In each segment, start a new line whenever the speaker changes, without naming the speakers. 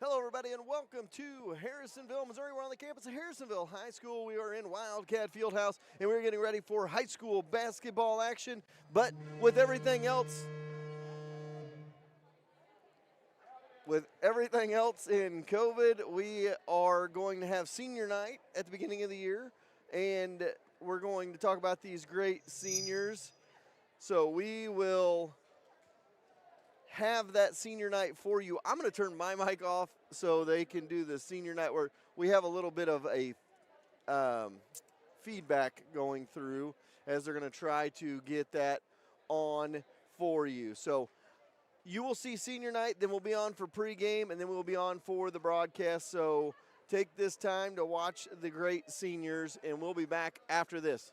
Hello, everybody, and welcome to Harrisonville, Missouri. We're on the campus of Harrisonville High School. We are in Wildcat Fieldhouse, and we're getting ready for high school basketball action. But with everything else in COVID, we are going to have senior night at the beginning of the year, and we're going to talk about these great seniors. So we will have that senior night for you. I'm going to turn my mic off so they can do the senior night where we have a little bit of a feedback going through as they're going to try to get that on for you. So you will see senior night, then we'll be on for pregame, and then we'll be on for the broadcast. So take this time to watch the great seniors, and we'll be back after this.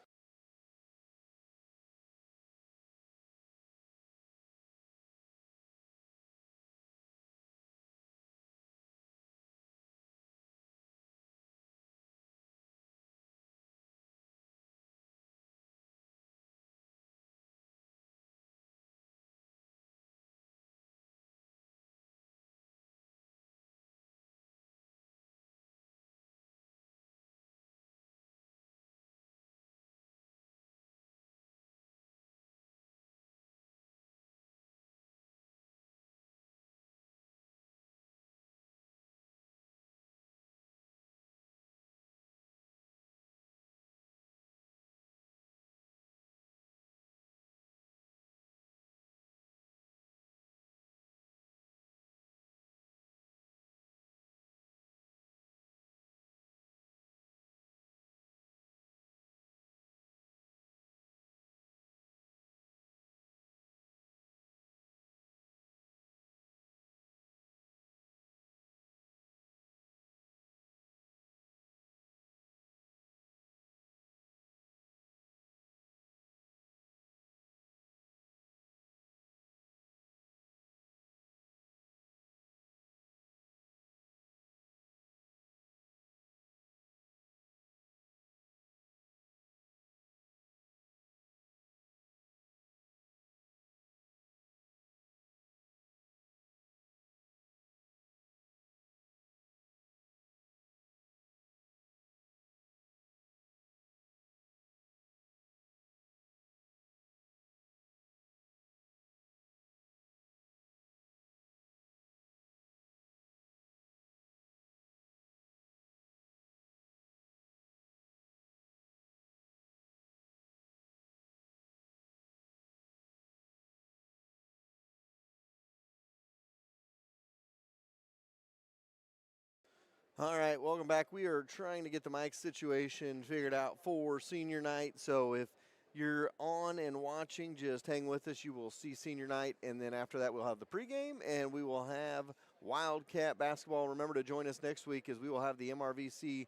All right, welcome back. We are trying to get the mic situation figured out for senior night. So if you're on and watching, just hang with us. You will see senior night, and then after that, we'll have the pregame, and we will have Wildcat basketball. Remember to join us next week as we will have the MRVC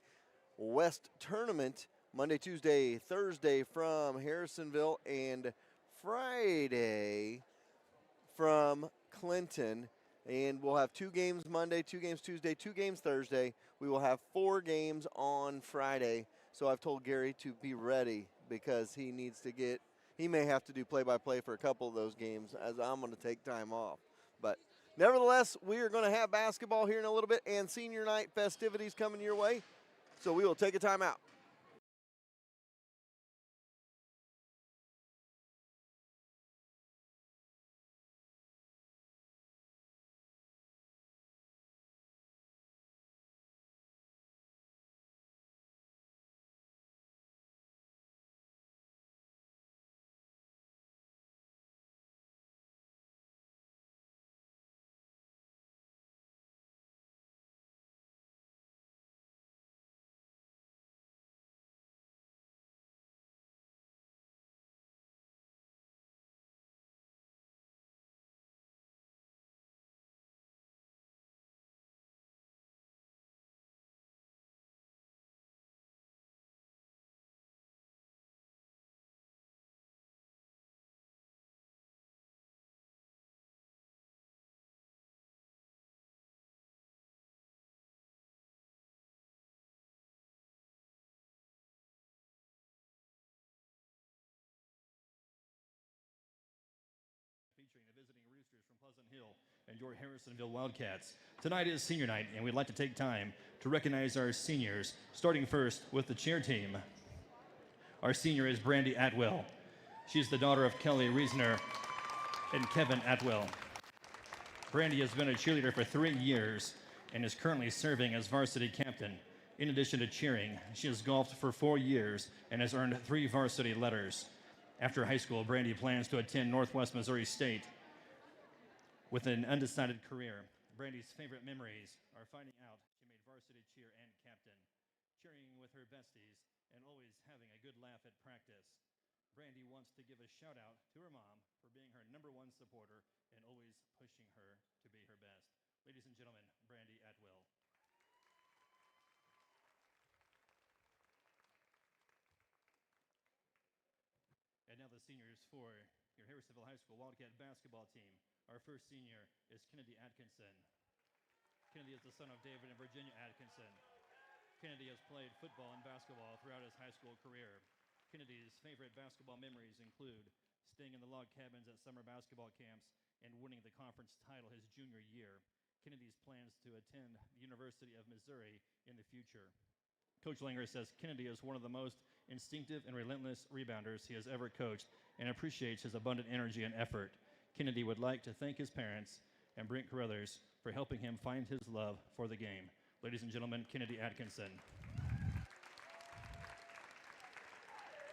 West Tournament Monday, Tuesday, Thursday from Harrisonville, and Friday from Clinton. And we'll have 2 games Monday, 2 games Tuesday, 2 games Thursday. We will have 4 games on Friday. So I've told Gary to be ready because he may have to do play-by-play for a couple of those games as I'm going to take time off. But nevertheless, we are going to have basketball here in a little bit and senior night festivities coming your way. So we will take a timeout.
Featuring the visiting Roosters from Pleasant Hill. and your Harrisonville Wildcats. Tonight is senior night, and we'd like to take time to recognize our seniors, starting first with the cheer team. Our senior is Brandy Atwell. She's the daughter of Kelly Reisner and Kevin Atwell. Brandy has been a cheerleader for 3 years and is currently serving as varsity captain. In addition to cheering, she has golfed for 4 years and has earned 3 varsity letters. After high school, Brandy plans to attend Northwest Missouri State with an undecided career. Brandy's favorite memories are finding out she made varsity cheer and captain, cheering with her besties, and always having a good laugh at practice. Brandy wants to give a shout out to her mom for being her #1 supporter and always pushing her to be her best. Ladies and gentlemen, Brandy Atwell. And now the seniors for your Harrisonville High School Wildcat basketball team. Our first senior is Kennedy Atkinson. Kennedy is the son of David and Virginia Atkinson. Kennedy has played football and basketball throughout his high school career. Kennedy's favorite basketball memories include staying in the log cabins at summer basketball camps and winning the conference title his junior year. Kennedy's plans to attend the University of Missouri in the future. Coach Langer says Kennedy is one of the most instinctive and relentless rebounders he has ever coached and appreciates his abundant energy and effort. Kennedy would like to thank his parents and Brent Carruthers for helping him find his love for the game. Ladies and gentlemen, Kennedy Atkinson.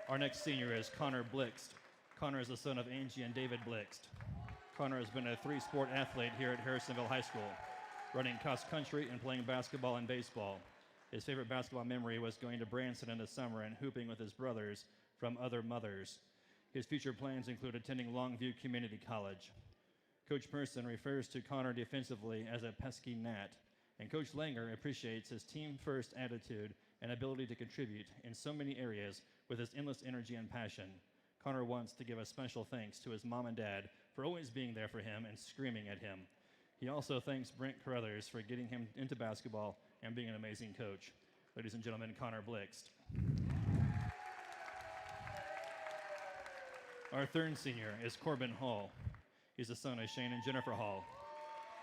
Our next senior is Connor Blixt. Connor is the son of Angie and David Blixt. Connor has been a 3-sport athlete here at Harrisonville High School, running cross country and playing basketball and baseball. His favorite basketball memory was going to Branson in the summer and hooping with his brothers from other mothers. His future plans include attending Longview Community College. Coach Person refers to Connor defensively as a pesky gnat, and Coach Langer appreciates his team-first attitude and ability to contribute in so many areas with his endless energy and passion. Connor wants to give a special thanks to his mom and dad for always being there for him and screaming at him. He also thanks Brent Carruthers for getting him into basketball and being an amazing coach. Ladies and gentlemen, Connor Blixt. Our third senior is Corbin Hall. He's the son of Shane and Jennifer Hall.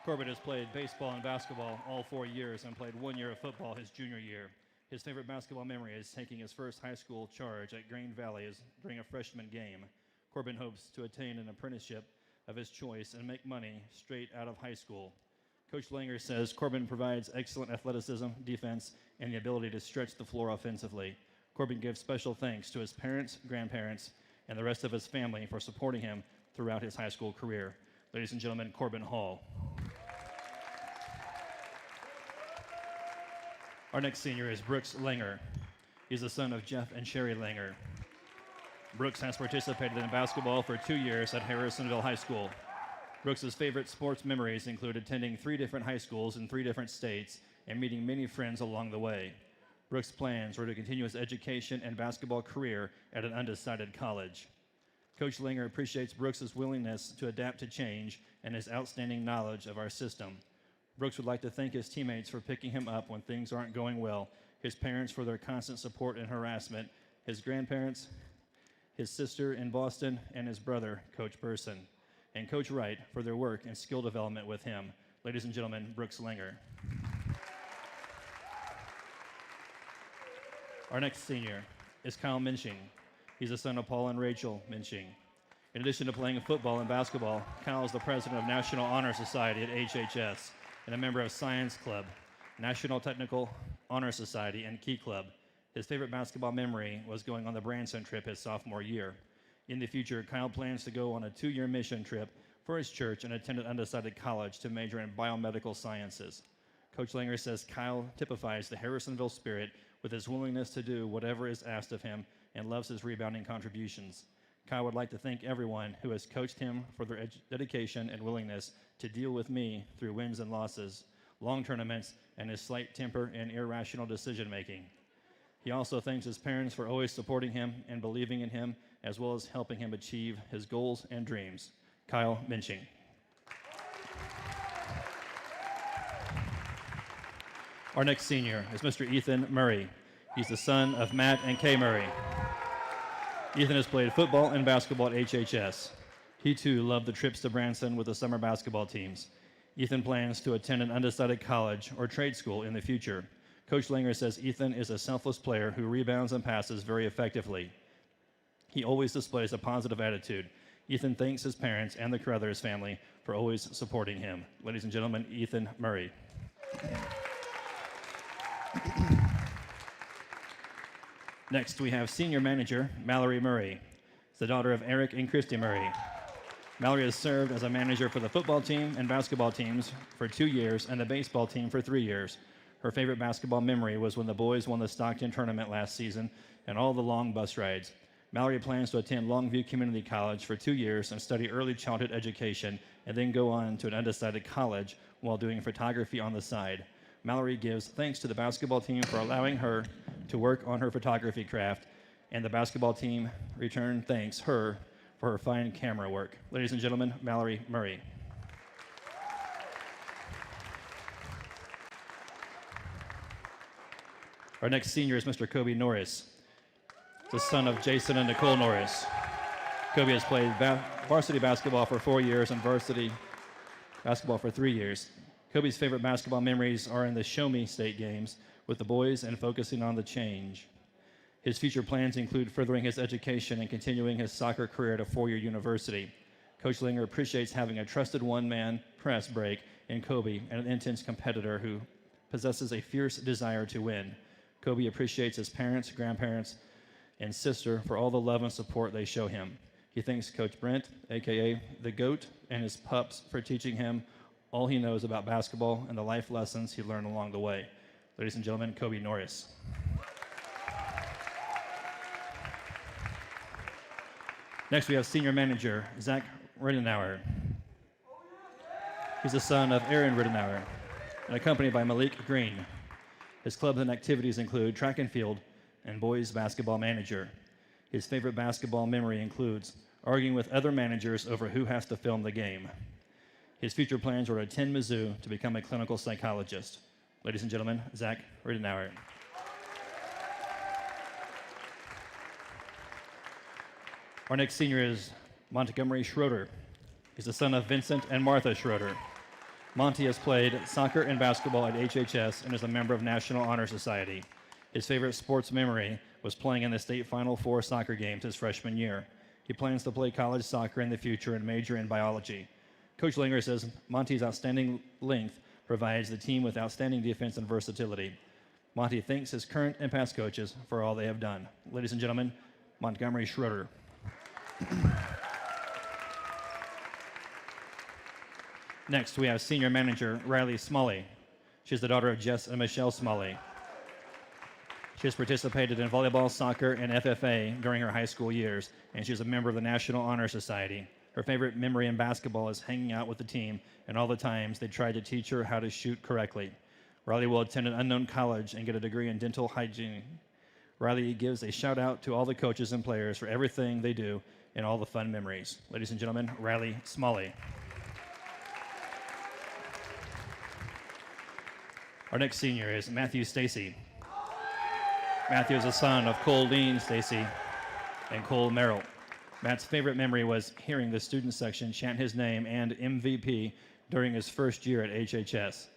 Corbin has played baseball and basketball all 4 years and played 1 year of football his junior year. His favorite basketball memory is taking his first high school charge at Green Valley during a freshman game. Corbin hopes to attain an apprenticeship of his choice and make money straight out of high school. Coach Langer says Corbin provides excellent athleticism, defense, and the ability to stretch the floor offensively. Corbin gives special thanks to his parents, grandparents, and the rest of his family for supporting him throughout his high school career. Ladies and gentlemen, Corbin Hall. Our next senior is Brooks Langer. He's the son of Jeff and Sherry Langer. Brooks has participated in basketball for 2 years at Harrisonville High School. Brooks's favorite sports memories include attending 3 different high schools in 3 different states and meeting many friends along the way. Brooks' plans were to continue his education and basketball career at an undecided college. Coach Langer appreciates Brooks' willingness to adapt to change and his outstanding knowledge of our system. Brooks would like to thank his teammates for picking him up when things aren't going well, his parents for their constant support and harassment, his grandparents, his sister in Boston, and his brother, Coach Person, and Coach Wright for their work and skill development with him. Ladies and gentlemen, Brooks Langer. Our next senior is Kyle Minching. He's the son of Paul and Rachel Minching. In addition to playing football and basketball, Kyle is the president of National Honor Society at HHS and a member of Science Club, National Technical Honor Society, and Key Club. His favorite basketball memory was going on the Branson trip his sophomore year. In the future, Kyle plans to go on a 2-year mission trip for his church and attend an undecided college to major in biomedical sciences. Coach Langer says Kyle typifies the Harrisonville spirit with his willingness to do whatever is asked of him and loves his rebounding contributions. Kyle would like to thank everyone who has coached him for their dedication and willingness to deal with me through wins and losses, long tournaments, and his slight temper and irrational decision-making. He also thanks his parents for always supporting him and believing in him, as well as helping him achieve his goals and dreams. Kyle Minching. Our next senior is Mr. Ethan Murray. He's the son of Matt and Kay Murray. Ethan has played football and basketball at HHS. He too loved the trips to Branson with the summer basketball teams. Ethan plans to attend an undecided college or trade school in the future. Coach Langer says Ethan is a selfless player who rebounds and passes very effectively. He always displays a positive attitude. Ethan thanks his parents and the Carruthers family for always supporting him. Ladies and gentlemen, Ethan Murray. Next, we have senior manager Mallory Murray. She's the daughter of Eric and Christy Murray. Mallory has served as a manager for the football team and basketball teams for 2 years and the baseball team for 3 years. Her favorite basketball memory was when the boys won the Stockton tournament last season and all the long bus rides. Mallory plans to attend Longview Community College for 2 years and study early childhood education and then go on to an undecided college while doing photography on the side. Mallory gives thanks to the basketball team for allowing her to work on her photography craft, and the basketball team return thanks her for her fine camera work. Ladies and gentlemen, Mallory Murray. Our next senior is Mr. Kobe Norris, the son of Jason and Nicole Norris. Kobe has played varsity basketball for 4 years and varsity basketball for 3 years. Kobe's favorite basketball memories are in the Show Me State games with the boys and focusing on the change. His future plans include furthering his education and continuing his soccer career at a four-year university. Coach Langer appreciates having a trusted one-man press break in Kobe and an intense competitor who possesses a fierce desire to win. Kobe appreciates his parents, grandparents, and sister for all the love and support they show him. He thanks Coach Brent, aka the GOAT, and his pups for teaching him all he knows about basketball and the life lessons he learned along the way. Ladies and gentlemen, Kobe Norris. Next, we have senior manager Zach Riddenauer. He's the son of Aaron Riddenauer and accompanied by Malik Green. His clubs and activities include track and field and boys basketball manager. His favorite basketball memory includes arguing with other managers over who has to film the game. His future plans are to attend Mizzou to become a clinical psychologist. Ladies and gentlemen, Zach Riddenauer. Our next senior is Montgomery Schroeder. He's the son of Vincent and Martha Schroeder. Monty has played soccer and basketball at HHS and is a member of National Honor Society. His favorite sports memory was playing in the state Final Four soccer games his freshman year. He plans to play college soccer in the future and major in biology. Coach Langer says Monty's outstanding length provides the team with outstanding defense and versatility. Monty thanks his current and past coaches for all they have done. Ladies and gentlemen, Montgomery Schroeder. Next, we have senior manager Riley Smalley. She's the daughter of Jess and Michelle Smalley. She has participated in volleyball, soccer, and FFA during her high school years, and she's a member of the National Honor Society. Her favorite memory in basketball is hanging out with the team and all the times they tried to teach her how to shoot correctly. Riley will attend an unknown college and get a degree in dental hygiene. Riley gives a shout out to all the coaches and players for everything they do and all the fun memories. Ladies and gentlemen, Riley Smalley. Our next senior is Matthew Stacy. Matthew is the son of Cole Dean Stacy and Cole Merrill. Matt's favorite memory was hearing the student section chant his name and MVP during his first year at HHS.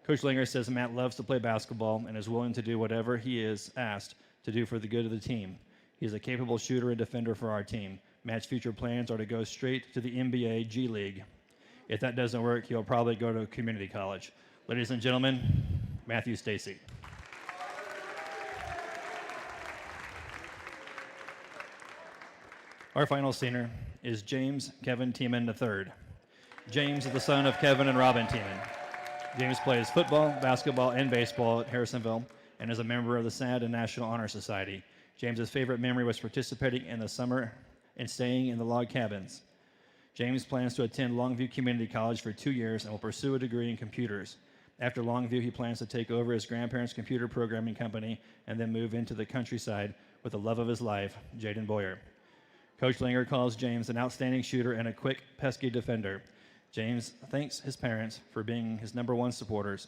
Coach Langer says Matt loves to play basketball and is willing to do whatever he is asked to do for the good of the team. He is a capable shooter and defender for our team. Matt's future plans are to go straight to the NBA G League. If that doesn't work, he'll probably go to community college. Ladies and gentlemen, Matthew Stacy. Our final senior is James Kevin Tiemann III. James is the son of Kevin and Robin Tiemann. James plays football, basketball, and baseball at Harrisonville and is a member of the SAD and National Honor Society. James's favorite memory was participating in the summer and staying in the log cabins. James plans to attend Longview Community College for 2 years and will pursue a degree in computers. After Longview, he plans to take over his grandparents' computer programming company and then move into the countryside with the love of his life, Jaden Boyer. Coach Langer calls James an outstanding shooter and a quick, pesky defender. James thanks his parents for being his #1 supporters,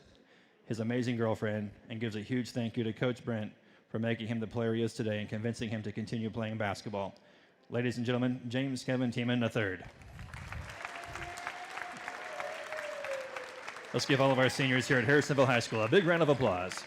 his amazing girlfriend, and gives a huge thank you to Coach Brent for making him the player he is today and convincing him to continue playing basketball. Ladies and gentlemen, James Kevin Tiemann III. Let's give all of our seniors here at Harrisonville High School a big round of applause.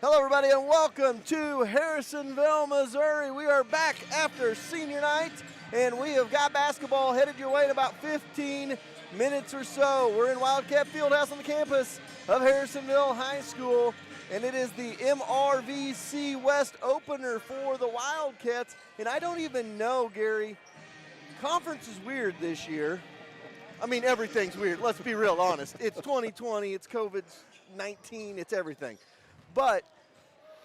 Hello, everybody, and welcome to Harrisonville, Missouri. We are back after senior night, and we have got basketball headed your way in about 15 minutes or so. We're in Wildcat Fieldhouse on the campus of Harrisonville High School, and it is the MRVC West opener for the Wildcats. And I don't even know, Gary, conference is weird this year. I mean, everything's weird. Let's be real honest. It's 2020, it's COVID-19, it's everything. But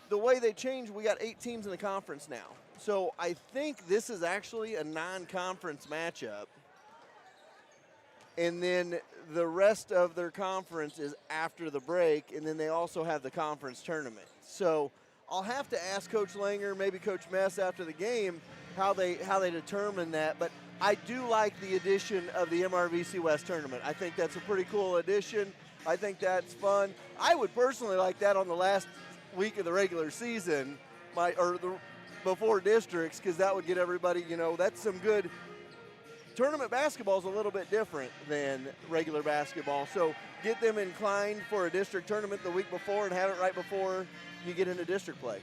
the way they changed, we got 8 teams in the conference now. So I think this is actually a non-conference matchup. And then the rest of their conference is after the break, and then they also have the conference tournament. So I'll have to ask Coach Langer, maybe Coach Mess after the game, how they determine that. But I do like the addition of the MRVC West tournament. I think that's a pretty cool addition. I think that's fun. I would personally like that on the last week of the regular season, before districts, because that would get everybody, that's some good. Tournament basketball is a little bit different than regular basketball, so get them inclined for a district tournament the week before and have it right before you get into district play.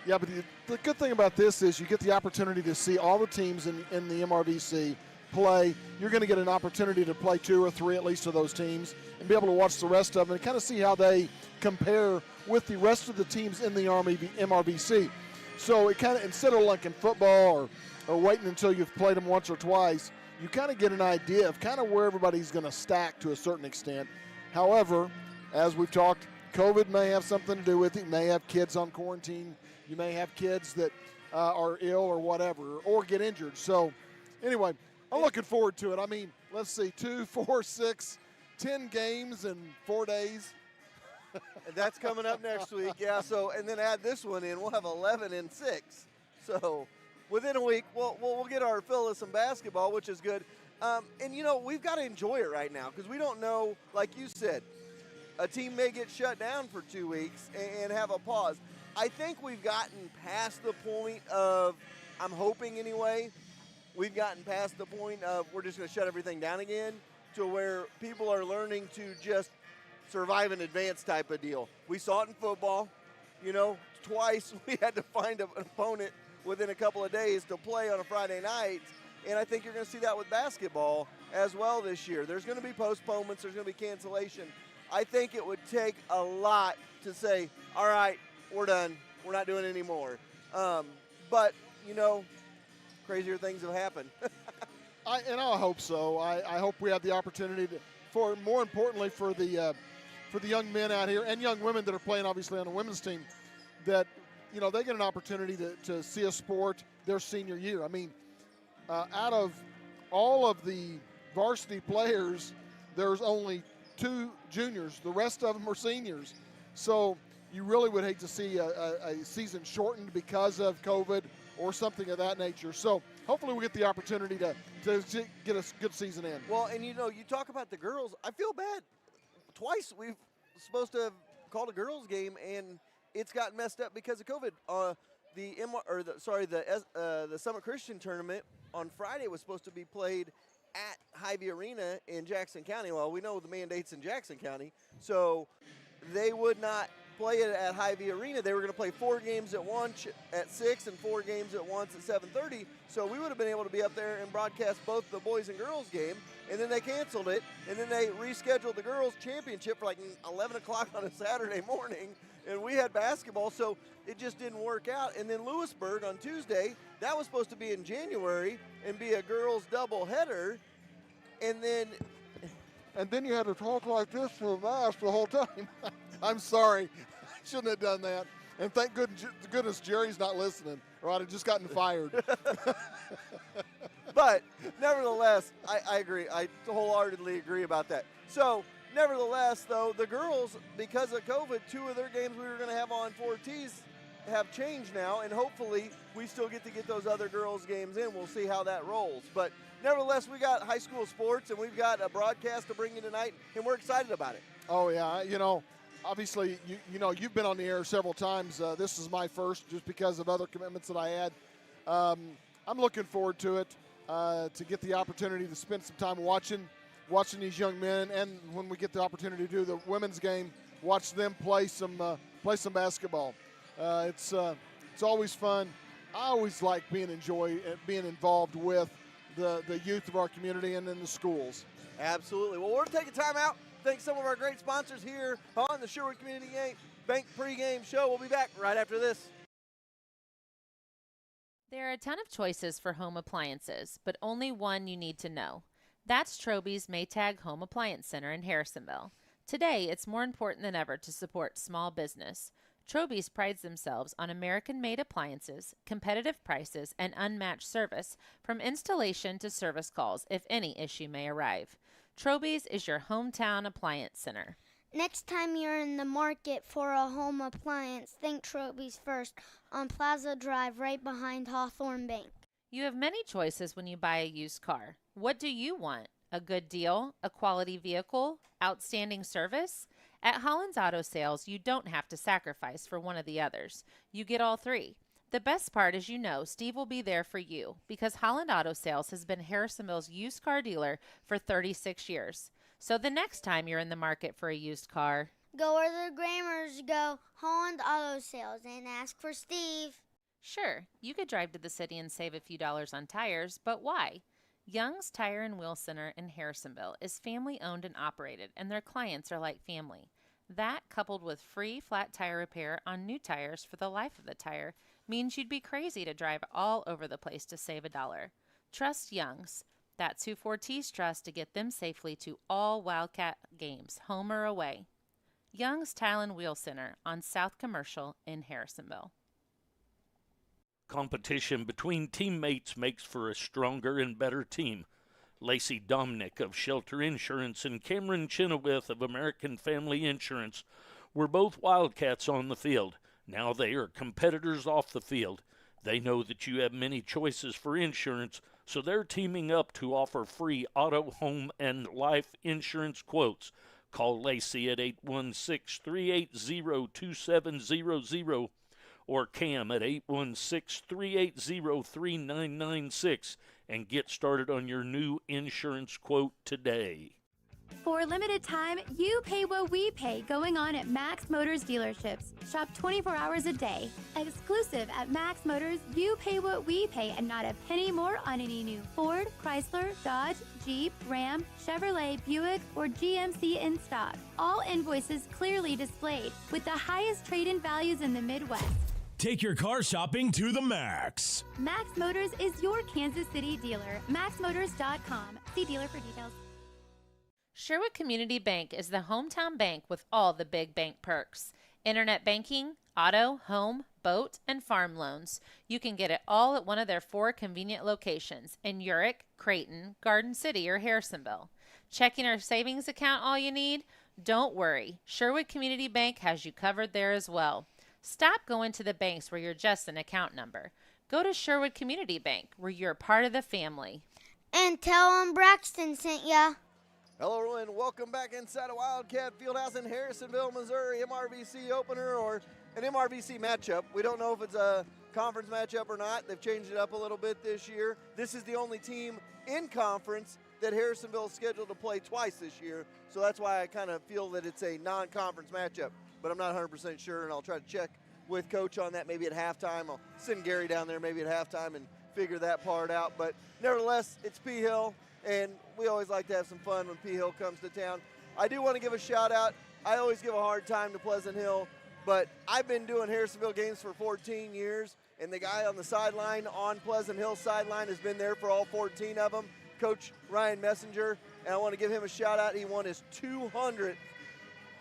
Yeah, but the good thing about this is you get the opportunity to see all the teams in the MRVC play. You're going to get an opportunity to play 2 or 3 at least of those teams and be able to watch the rest of them and kind of see how they compare with the rest of the teams in the MRVC. So it kind of, instead of like in football or waiting until you've played them once or twice, you kind of get an idea of kind of where everybody's going to stack to a certain extent. However, as we've talked, COVID may have something to do with it. You may have kids on quarantine. You may have kids that are ill or whatever or get injured. So anyway, I'm looking forward to it. I mean, let's see, 2, 4, 6, 10 games in 4 days.
And that's coming up next week, yeah. So, and then add this one in, we'll have 11 and 6. So, within a week, we'll get our fill of some basketball, which is good. And we've got to enjoy it right now because we don't know, like you said, a team may get shut down for 2 weeks and have a pause. I think we've gotten past the point of, I'm hoping anyway, we've gotten past the point of we're just going to shut everything down again to where people are learning to just survive and advance type of deal. We saw it in football. Twice we had to find an opponent within a couple of days to play on a Friday night, and I think you're going to see that with basketball as well this year. There's going to be postponements. There's going to be cancellation. I think it would take a lot to say, all right, we're done. We're not doing it anymore. But, crazier things have happened. I
hope so. I hope we have the opportunity more importantly for for the young men out here and young women that are playing obviously on the women's team, that they get an opportunity to see a sport their senior year. I mean, out of all of the varsity players, there's only 2 juniors. The rest of them are seniors. So you really would hate to see a season shortened because of COVID or something of that nature. So hopefully we'll get the opportunity to get a good season in.
Well, and you talk about the girls. I feel bad. Twice we've supposed to have called a girls game, and it's gotten messed up because of COVID. The Summit Christian tournament on Friday was supposed to be played at Hy-Vee Arena in Jackson County. Well, we know the mandate's in Jackson County, so they would not play it at Hy-Vee Arena. They were going to play 4 games at once at 6 and 4 games at once at 7:30. So we would have been able to be up there and broadcast both the boys and girls game, and then they canceled it, and then they rescheduled the girls championship for like 11 o'clock on a Saturday morning, and we had basketball, so it just didn't work out. And then Lewisburg on Tuesday, that was supposed to be in January and be a girls doubleheader, and then
you had to talk like this for a mask the whole time. I'm sorry. I shouldn't have done that. And thank goodness Jerry's not listening, or I'd have just gotten fired.
But nevertheless, I agree. I wholeheartedly agree about that. So nevertheless, though, the girls, because of COVID, 2 of their games we were going to have on 4Ts have changed now, and hopefully we still get to get those other girls' games in. We'll see how that rolls. But nevertheless, we got high school sports, and we've got a broadcast to bring you tonight, and we're excited about it.
Oh, yeah. Obviously, you've been on the air several times. This is my first just because of other commitments that I had. I'm looking forward to it, to get the opportunity to spend some time watching these young men, and when we get the opportunity to do the women's game, watch them play some basketball. It's always fun. I always like being involved with the youth of our community and in the schools.
Absolutely. Well, we're taking time out. Thank some of our great sponsors here on the Sherwood Community Bank pregame show. We'll be back right after this.
There are a ton of choices for home appliances, but only one you need to know. That's Troby's Maytag Home Appliance Center in Harrisonville. Today, it's more important than ever to support small business. Troby's prides themselves on American-made appliances, competitive prices, and unmatched service from installation to service calls if any issue may arrive. Troby's is your hometown appliance center.
Next time you're in the market for a home appliance, think Troby's first on Plaza Drive right behind Hawthorne Bank.
You have many choices when you buy a used car. What do you want? A good deal? A quality vehicle? Outstanding service? At Holland's Auto Sales, you don't have to sacrifice for one of the others. You get all 3. The best part is Steve will be there for you because Holland Auto Sales has been Harrisonville's used car dealer for 36 years. So the next time you're in the market for a used car,
go where the Grammars go, Holland Auto Sales, and ask for Steve.
Sure, you could drive to the city and save a few dollars on tires, but why? Young's Tire and Wheel Center in Harrisonville is family-owned and operated, and their clients are like family. That, coupled with free flat tire repair on new tires for the life of the tire, means you'd be crazy to drive all over the place to save $1. Trust Young's. That's who 4Ts trust to get them safely to all Wildcat games, home or away. Young's Tile and Wheel Center on South Commercial in Harrisonville.
Competition between teammates makes for a stronger and better team. Lacey Domnick of Shelter Insurance and Cameron Chenoweth of American Family Insurance were both Wildcats on the field. Now they are competitors off the field. They know that you have many choices for insurance, so they're teaming up to offer free auto, home, and life insurance quotes. Call Lacey at 816-380-2700 or Cam at 816-380-3996 and get started on your new insurance quote today.
For a limited time, you pay what we pay going on at Max Motors dealerships. Shop 24 hours a day. Exclusive at Max Motors, you pay what we pay and not a penny more on any new Ford, Chrysler, Dodge, Jeep, Ram, Chevrolet, Buick, or GMC in stock. All invoices clearly displayed with the highest trade-in values in the Midwest.
Take your car shopping to the max.
Max Motors is your Kansas City dealer. MaxMotors.com. See dealer for details.
Sherwood Community Bank is the hometown bank with all the big bank perks. Internet banking, auto, home, boat, and farm loans. You can get it all at one of their 4 convenient locations in Urick, Creighton, Garden City, or Harrisonville. Checking or savings account all you need? Don't worry. Sherwood Community Bank has you covered there as well. Stop going to the banks where you're just an account number. Go to Sherwood Community Bank where you're part of the family.
And tell them Braxton sent ya.
Hello, everyone. Welcome back inside a Wildcat Fieldhouse in Harrisonville, Missouri. MRVC opener or an MRVC matchup. We don't know if it's a conference matchup or not. They've changed it up a little bit this year. This is the only team in conference that Harrisonville is scheduled to play twice this year. So that's why I kind of feel that it's a non-conference matchup. But I'm not 100% sure, and I'll try to check with Coach on that maybe at halftime. I'll send Gary down there maybe at halftime and figure that part out. But nevertheless, it's P. Hill. And we always like to have some fun when P. Hill comes to town. I do want to give a shout out. I always give a hard time to Pleasant Hill, but I've been doing Harrisonville games for 14 years, and the guy on the sideline, on Pleasant Hill sideline, has been there for all 14 of them, Coach Ryan Messenger, and I want to give him a shout out. He won his 200th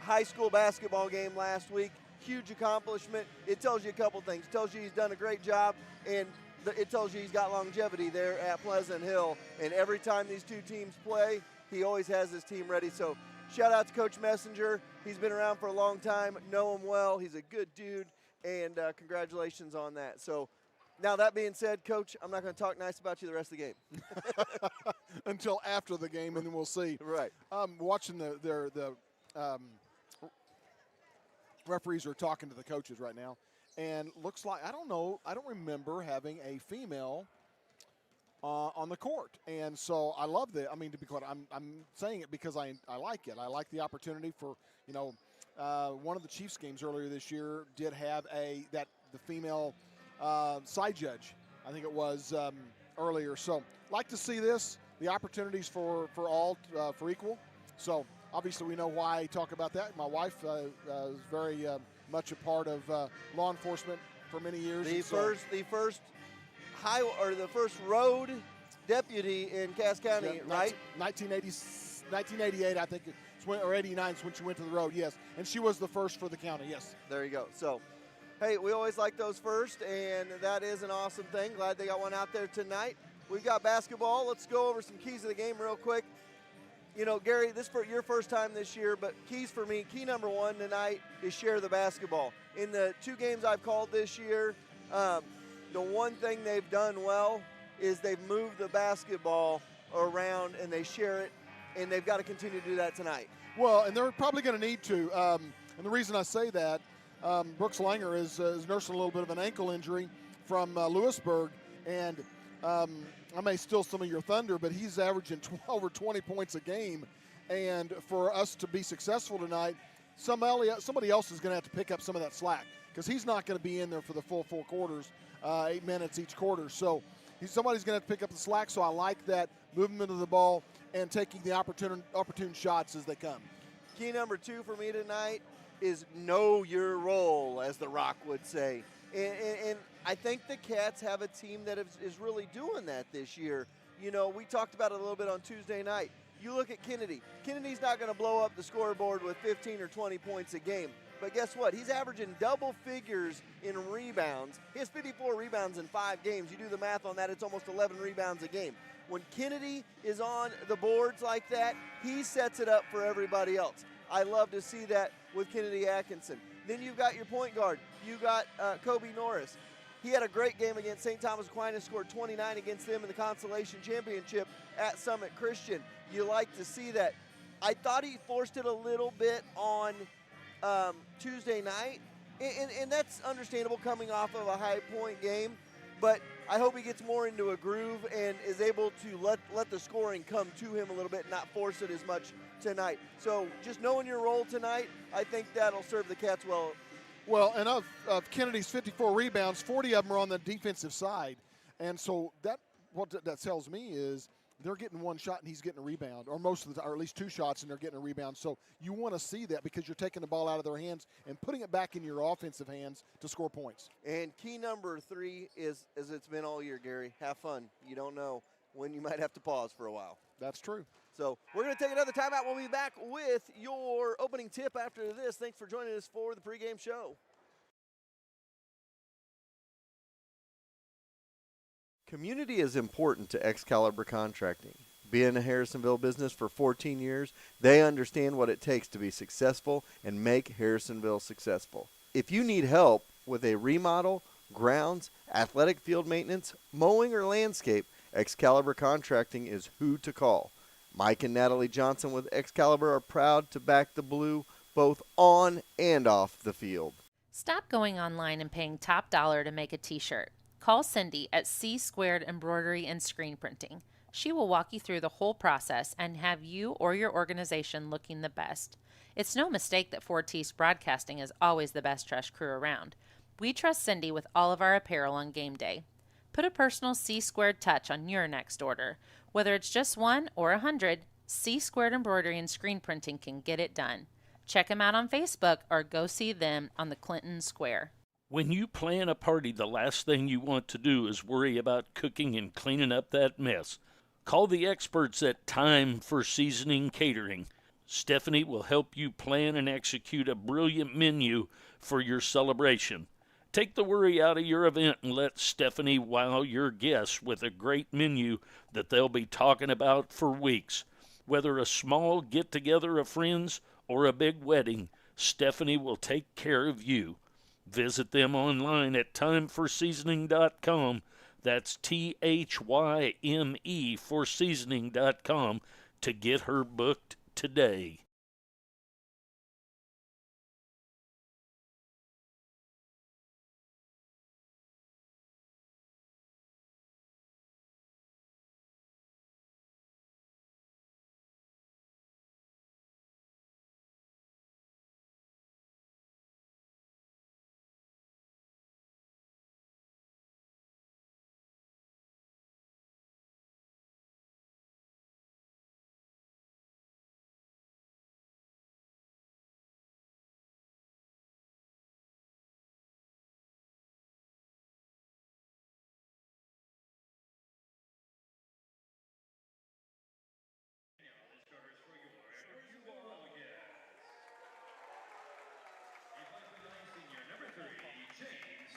high school basketball game last week. Huge accomplishment. It tells you a couple things. It tells you he's done a great job, and it tells you he's got longevity there at Pleasant Hill. And every time these two teams play, he always has his team ready. So shout out to Coach Messenger. He's been around for a long time, know him well. He's a good dude, and congratulations on that. So now that being said, Coach, I'm not going to talk nice about you the rest of the game.
Until after the game, and then we'll see.
Right.
Watching the referees are talking to the coaches right now. And looks like, I don't remember having a female on the court. And so I love that. I mean, to be clear, I'm saying it because I like it. I like the opportunity for, one of the Chiefs games earlier this year did have the female side judge. I think it was earlier. So like to see this, the opportunities for all, for equal. So obviously we know why I talk about that. My wife is very much a part of law enforcement for many years.
The first road deputy in Cass County,
yeah,
right?
1988, I think, or 89 is when she went to the road, yes. And she was the first for the county, yes.
There you go. So, hey, we always like those first, and that is an awesome thing. Glad they got one out there tonight. We've got basketball. Let's go over some keys of the game real quick. Gary, this for your first time this year, but keys for me, key number 1 tonight is share the basketball. In the 2 games I've called this year, the one thing they've done well is they've moved the basketball around and they share it, and they've got to continue to do that tonight.
Well, and they're probably going to need to. And the reason I say that, Brooks Langer is nursing a little bit of an ankle injury from Lewisburg, and I may steal some of your thunder, but he's averaging 12 or 20 points a game. And for us to be successful tonight, somebody else is going to have to pick up some of that slack because he's not going to be in there for the full 4 quarters, 8 minutes each quarter. So somebody's going to have to pick up the slack. So I like that movement of the ball and taking the opportune shots as they come.
Key number 2 for me tonight is know your role, as The Rock would say. And I think the Cats have a team that is really doing that this year. We talked about it a little bit on Tuesday night. You look at Kennedy. Kennedy's not going to blow up the scoreboard with 15 or 20 points a game. But guess what? He's averaging double figures in rebounds. He has 54 rebounds in 5 games. You do the math on that, it's almost 11 rebounds a game. When Kennedy is on the boards like that, he sets it up for everybody else. I love to see that with Kennedy Atkinson. Then you've got your point guard. You got Kobe Norris. He had a great game against St. Thomas Aquinas, scored 29 against them in the Consolation Championship at Summit Christian. You like to see that. I thought he forced it a little bit on Tuesday night, and that's understandable coming off of a high-point game, but I hope he gets more into a groove and is able to let the scoring come to him a little bit and not force it as much tonight. So just knowing your role tonight, I think that'll serve the Cats well.
Well, and of Kennedy's 54 rebounds, 40 of them are on the defensive side. And so what that tells me is they're getting one shot and he's getting a rebound, or most of the time, or at least 2 shots and they're getting a rebound. So you want to see that because you're taking the ball out of their hands and putting it back in your offensive hands to score points.
And key number 3 is, as it's been all year, Gary, have fun. You don't know when you might have to pause for a while.
That's true.
So we're going to take another timeout. We'll be back with your opening tip after this. Thanks for joining us for the pregame show. Community is important to Excalibur Contracting. Being a Harrisonville business for 14 years, they understand what it takes to be successful and make Harrisonville successful. If you need help with a remodel, grounds, athletic field maintenance, mowing, or landscape, Excalibur Contracting is who to call. Mike and Natalie Johnson with Excalibur are proud to back the Blue both on and off the field.
Stop going online and paying top dollar to make a t-shirt. Call Cindy at C Squared Embroidery and Screen Printing. She will walk you through the whole process and have you or your organization looking the best. It's no mistake that Fortis Broadcasting is always the best dressed crew around. We trust Cindy with all of our apparel on game day. Put a personal C Squared touch on your next order. Whether it's just 1 or 100, C Squared Embroidery and Screen Printing can get it done. Check them out on Facebook or go see them on the Clinton Square.
When you plan a party, the last thing you want to do is worry about cooking and cleaning up that mess. Call the experts at Time for Seasoning Catering. Stephanie will help you plan and execute a brilliant menu for your celebration. Take the worry out of your event and let Stephanie wow your guests with a great menu that they'll be talking about for weeks. Whether a small get-together of friends or a big wedding, Stephanie will take care of you. Visit them online at timeforseasoning.com. That's THYME for seasoning.com to get her booked today.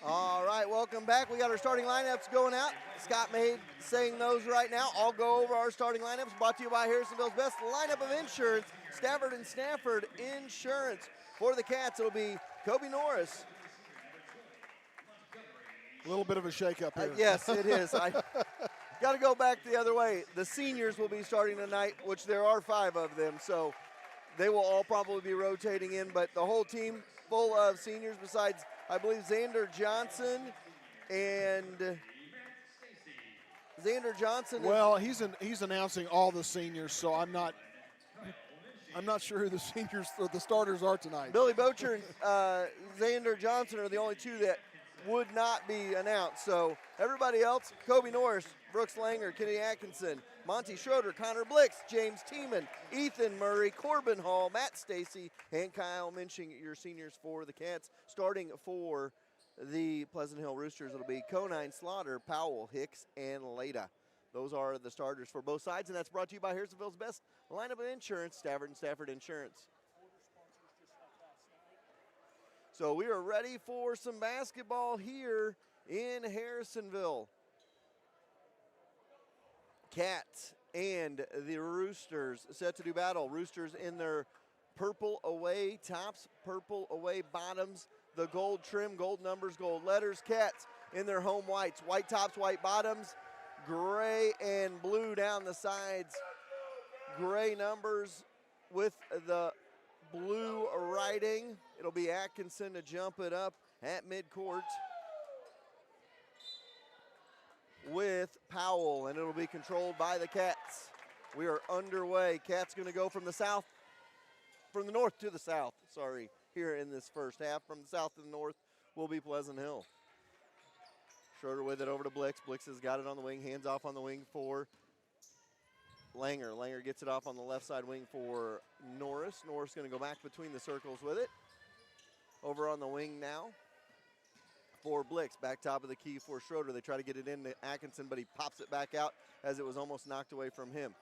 All right, welcome back. We got our starting lineups going out. Scott May saying those right now. I'll go over our starting lineups brought to you by Harrisonville's best lineup of insurance, Stafford and Stafford Insurance. For the Cats, it'll be Kobe Norris.
A little bit of a shakeup here.
Yes, it is. I got to go back the other way. The seniors will be starting tonight, which there are 5 of them, so they will all probably be rotating in, but the whole team full of seniors besides, I believe, Xander Johnson and Xander Johnson.
Well, he's announcing all the seniors, so I'm not sure who the seniors or the starters are tonight.
Billy Bocher and Xander Johnson are the only 2 that would not be announced. So everybody else, Kobe Norris, Brooks Langer, Kenny Atkinson, Monty Schroeder, Connor Blix, James Tiemann, Ethan Murray, Corbin Hall, Matt Stacy, and Kyle Minching, your seniors for the Cats. Starting for the Pleasant Hill Roosters, it'll be Conine, Slaughter, Powell, Hicks, and Leda. Those are the starters for both sides, and that's brought to you by Harrisonville's best lineup of insurance, Stafford and Stafford Insurance. So we are ready for some basketball here in Harrisonville. Cats and the Roosters set to do battle. Roosters in their purple away tops, purple away bottoms, the gold trim, gold numbers, gold letters. Cats in their home whites, white tops, white bottoms, gray and blue down the sides, gray numbers with the blue writing. It'll be Atkinson to jump it up at midcourt with Powell, and it'll be controlled by the Cats. We are underway. Cats going to go from the north to the south, here in this first half. From the south to the north will be Pleasant Hill. Schroeder with it over to Blix. Blix has got it on the wing, hands off on the wing for Langer. Langer gets it off on the left side wing for Norris. Norris going to go back between the circles with it. Over on the wing now for Blix. Back top of the key for Schroeder. They try to get it into Atkinson, but he pops it back out as it was almost knocked away from him.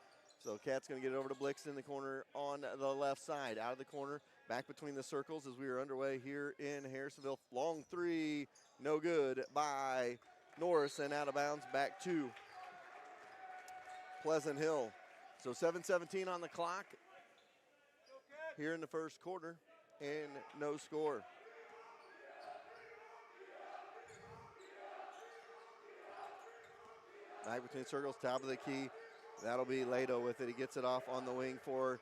So Cat's going to get it over to Blix in the corner on the left side. Out of the corner, back between the circles as we are underway here in Harrisonville. Long three, no good by Norris, and out of bounds back to Pleasant Hill. So 7:17 on the clock here in the first quarter, and no score. Back between circles, top of the key. That'll be Lato with it. He gets it off on the wing for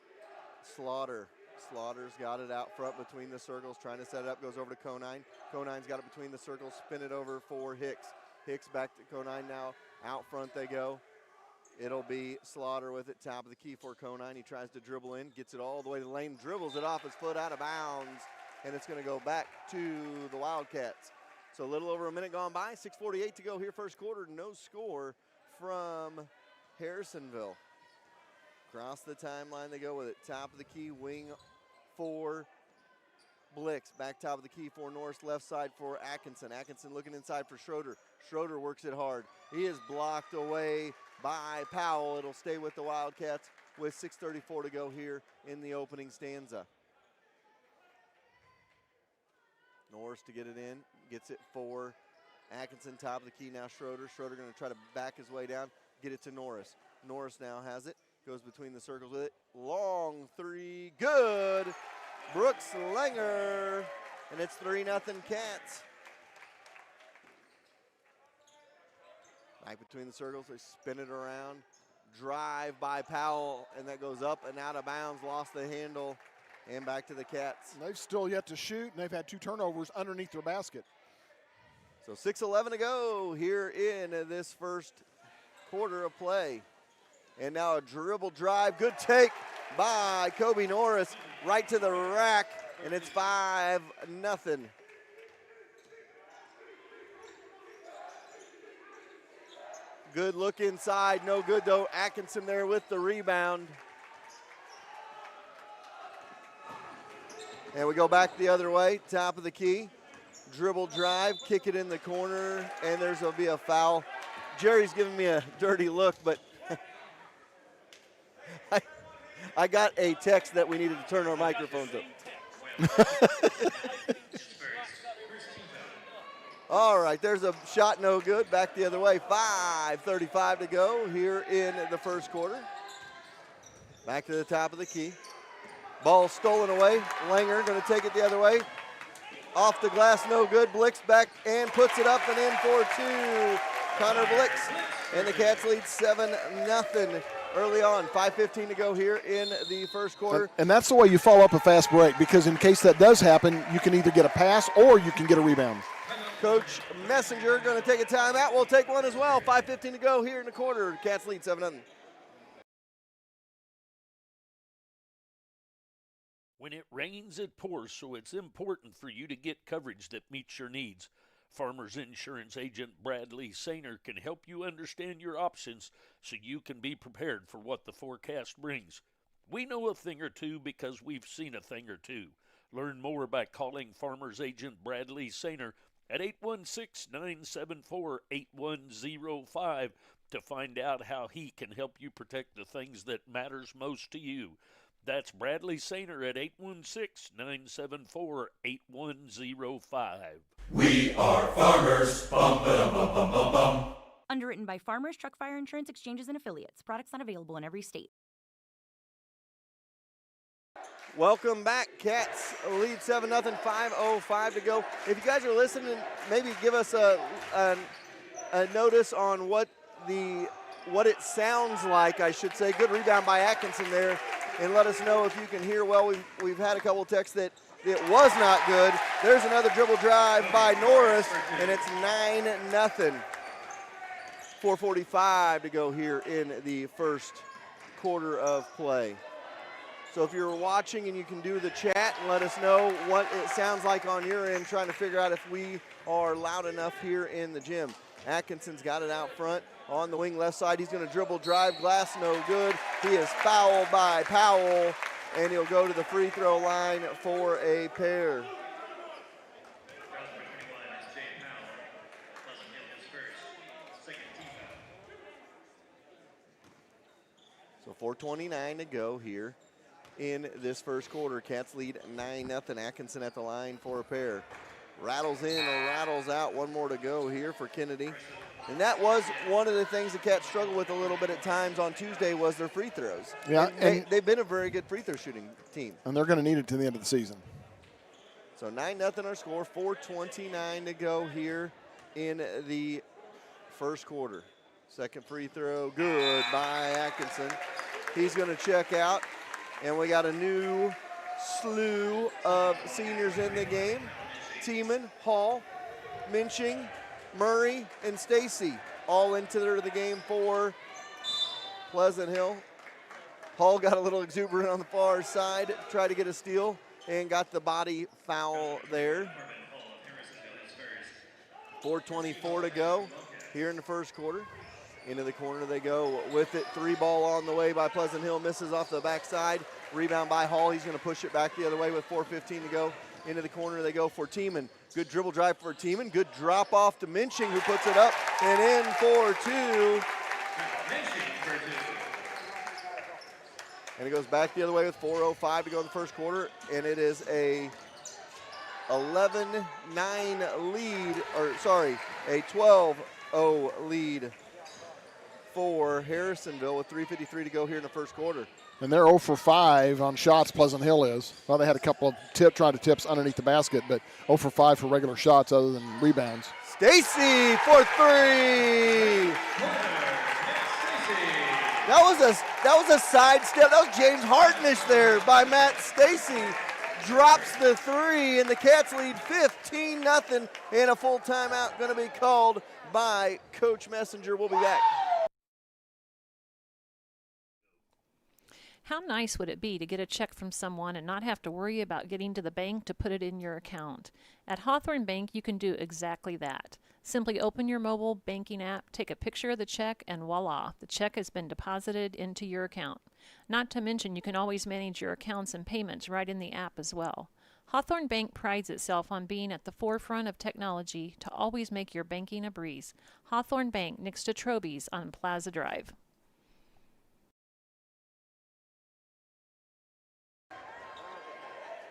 Slaughter. Slaughter's got it out front between the circles, trying to set it up, goes over to Conine. Conine's got it between the circles, spin it over for Hicks. Hicks back to Conine now. Out front they go. It'll be Slaughter with it, top of the key for Conine. He tries to dribble in, gets it all the way to the lane, dribbles it off his foot out of bounds, and it's going to go back to the Wildcats. So a little over a minute gone by, 6:48 to go here first quarter, no score from Harrisonville. Across the timeline they go with it. Top of the key, wing for Blix. Back top of the key for Norris, left side for Atkinson. Atkinson looking inside for Schroeder. Schroeder works it hard. He is blocked away by Powell. It'll stay with the Wildcats with 6:34 to go here in the opening stanza. Norris to get it in, gets it for Atkinson, top of the key now Schroeder. Schroeder going to try to back his way down, get it to Norris. Norris now has it, goes between the circles with it. Long three, good. Brooks Langer, and it's 3-0 Cats. Back between the circles, they spin it around. Drive by Powell, and that goes up and out of bounds, lost the handle, and back to the Cats.
They've still yet to shoot, and they've had 2 turnovers underneath their basket.
So 6:11 to go here in this first quarter of play. And now a dribble drive, good take by Kobe Norris, right to the rack, and it's 5-0. Good look inside, no good though. Atkinson there with the rebound. And we go back the other way, top of the key. Dribble drive, kick it in the corner, and there's going to be a foul. Jerry's giving me a dirty look, but I got a text that we needed to turn our microphones up. All right, there's a shot, no good. Back the other way, 5:35 to go here in the first quarter. Back to the top of the key. Ball stolen away. Langer going to take it the other way. Off the glass, no good. Blix back and puts it up and in for 2. Connor Blix. And the Cats lead 7-0 early on. 5:15 to go here in the first quarter.
And that's the way you follow up a fast break, because in case that does happen, you can either get a pass or you can get a rebound.
Coach Messenger going to take a timeout. We'll take one as well. 5:15 to go here in the quarter. Cats lead 7-0.
When it rains, it pours, so it's important for you to get coverage that meets your needs. Farmers Insurance agent Bradley Sainer can help you understand your options so you can be prepared for what the forecast brings. We know a thing or two because we've seen a thing or two. Learn more by calling Farmers agent Bradley Sainer at 816-974-8105 to find out how he can help you protect the things that matters most to you. That's Bradley Sainer at 816-974-8105.
We are farmers. Bum, ba-dum, bum, bum, bum, bum.
Underwritten by Farmers Truck Fire Insurance Exchanges and Affiliates. Products not available in every state.
Welcome back. Cats lead 7-0, 5:05 to go. If you guys are listening, maybe give us a notice on what it sounds like, I should say. Good rebound by Atkinson there. And let us know if you can hear well. We've had a couple of texts that it was not good. There's another dribble drive by Norris, and it's 9-0. 4:45 to go here in the first quarter of play. So if you're watching and you can do the chat and let us know what it sounds like on your end, trying to figure out if we are loud enough here in the gym. Atkinson's got it out front on the wing left side. He's going to dribble drive, glass no good. He is fouled by Powell, and he'll go to the free throw line for a pair. So So 4:29 to go here in this first quarter. Cats lead 9-0. Atkinson at the line for a pair. Rattles in or rattles out. One more to go here for Kennedy. And that was one of the things the Cats struggled with a little bit at times on Tuesday was their free throws.
Yeah,
and they've been a very good free throw shooting team.
And they're going to need it to the end of the season.
So 9-0 our score, 4:29 to go here in the first quarter. Second free throw, good by Atkinson. He's going to check out, and we got a new slew of seniors in the game. Tiemann, Hall, Minching, Murray, and Stacy all into the game for Pleasant Hill. Hall got a little exuberant on the far side, tried to get a steal, and got the body foul there. 4:24 to go here in the first quarter. Into the corner they go with it. 3-ball on the way by Pleasant Hill. Misses off the backside. Rebound by Hall. He's going to push it back the other way with 4:15 to go. Into the corner they go for Tiemann. Good dribble drive for Tiemann. Good drop off to Minching, who puts it up and in for 2. And it goes back the other way with 4:05 to go in the first quarter. And it is a 11-9 lead, or sorry, a 12-0 lead for Harrisonville with 3:53 to go here in the first quarter.
And they're 0 for 5 on shots, Pleasant Hill is. Well, they had a couple of tried to tips underneath the basket, but 0 for 5 for regular shots other than rebounds.
Stacy for 3. That was a sidestep. That was James Hartnish there by Matt Stacy. Drops the 3, and the Cats lead 15-0, and a full timeout going to be called by Coach Messenger. We'll be back.
How nice would it be to get a check from someone and not have to worry about getting to the bank to put it in your account? At Hawthorne Bank, you can do exactly that. Simply open your mobile banking app, take a picture of the check, and voila, the check has been deposited into your account. Not to mention, you can always manage your accounts and payments right in the app as well. Hawthorne Bank prides itself on being at the forefront of technology to always make your banking a breeze. Hawthorne Bank, next to Troby's on Plaza Drive.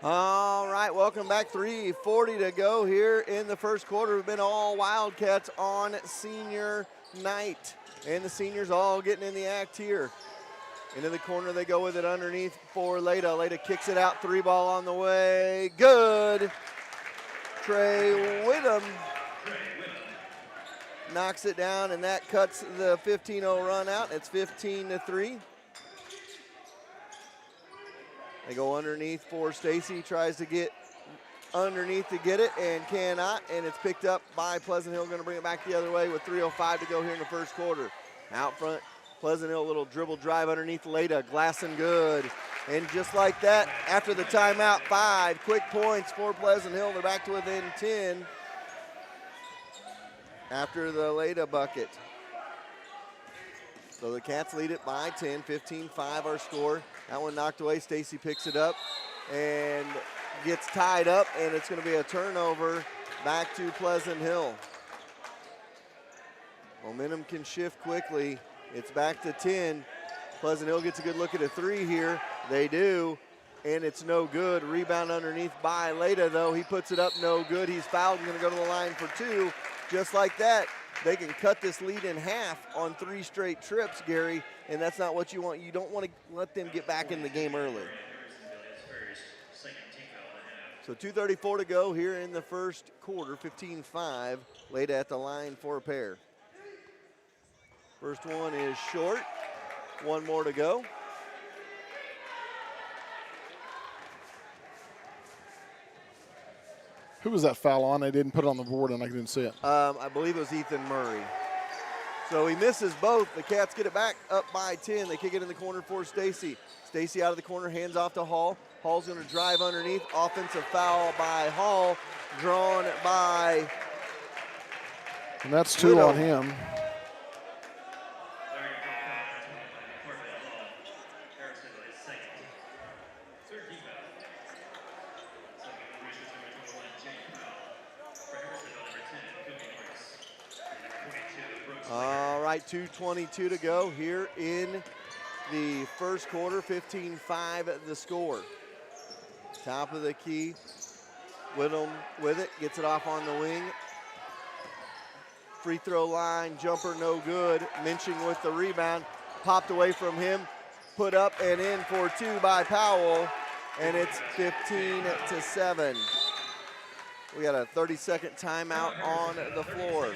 All right, welcome back. 3:40 to go here in the first quarter. We've been all Wildcats on senior night, and the seniors all getting in the act here. Into the corner they go with it underneath for Leda. Leda kicks it out, 3-ball on the way. Good. Trey Whittam knocks it down, and that cuts the 15-0 run out. It's 15-3. They go underneath for Stacy, tries to get underneath to get it and cannot, and it's picked up by Pleasant Hill. Going to bring it back the other way with 3:05 to go here in the first quarter. Out front, Pleasant Hill, little dribble drive underneath Leda, glassing good. And just like that, after the timeout, 5 quick points for Pleasant Hill. They're back to within 10 after the Leda bucket. So the Cats lead it by 10, 15-5 our score. That one knocked away. Stacy picks it up and gets tied up, and it's going to be a turnover back to Pleasant Hill. Momentum can shift quickly. It's back to 10. Pleasant Hill gets a good look at a 3 here. They do, and it's no good. Rebound underneath by Leda, though. He puts it up, no good. He's fouled and going to go to the line for 2. Just like that, they can cut this lead in half on 3 straight trips, Gary, and that's not what you want. You don't want to let them get back in the game early. So 2:34 to go here in the first quarter, 15-5. Leda at the line for a pair. First one is short. One more to go.
Who was that foul on? They didn't put it on the board and I didn't see it.
I believe it was Ethan Murray. So he misses both. The Cats get it back up by 10. They kick it in the corner for Stacy. Stacy out of the corner, hands off to Hall. Hall's going to drive underneath. Offensive foul by Hall, drawn by.
And that's 2 on him.
All right, 2:22 to go here in the first quarter, 15-5 the score. Top of the key, Whittle with it, gets it off on the wing. Free throw line, jumper no good. Minching with the rebound, popped away from him, put up and in for two by Powell, and it's 15-7. We got a 30-second timeout on the floor.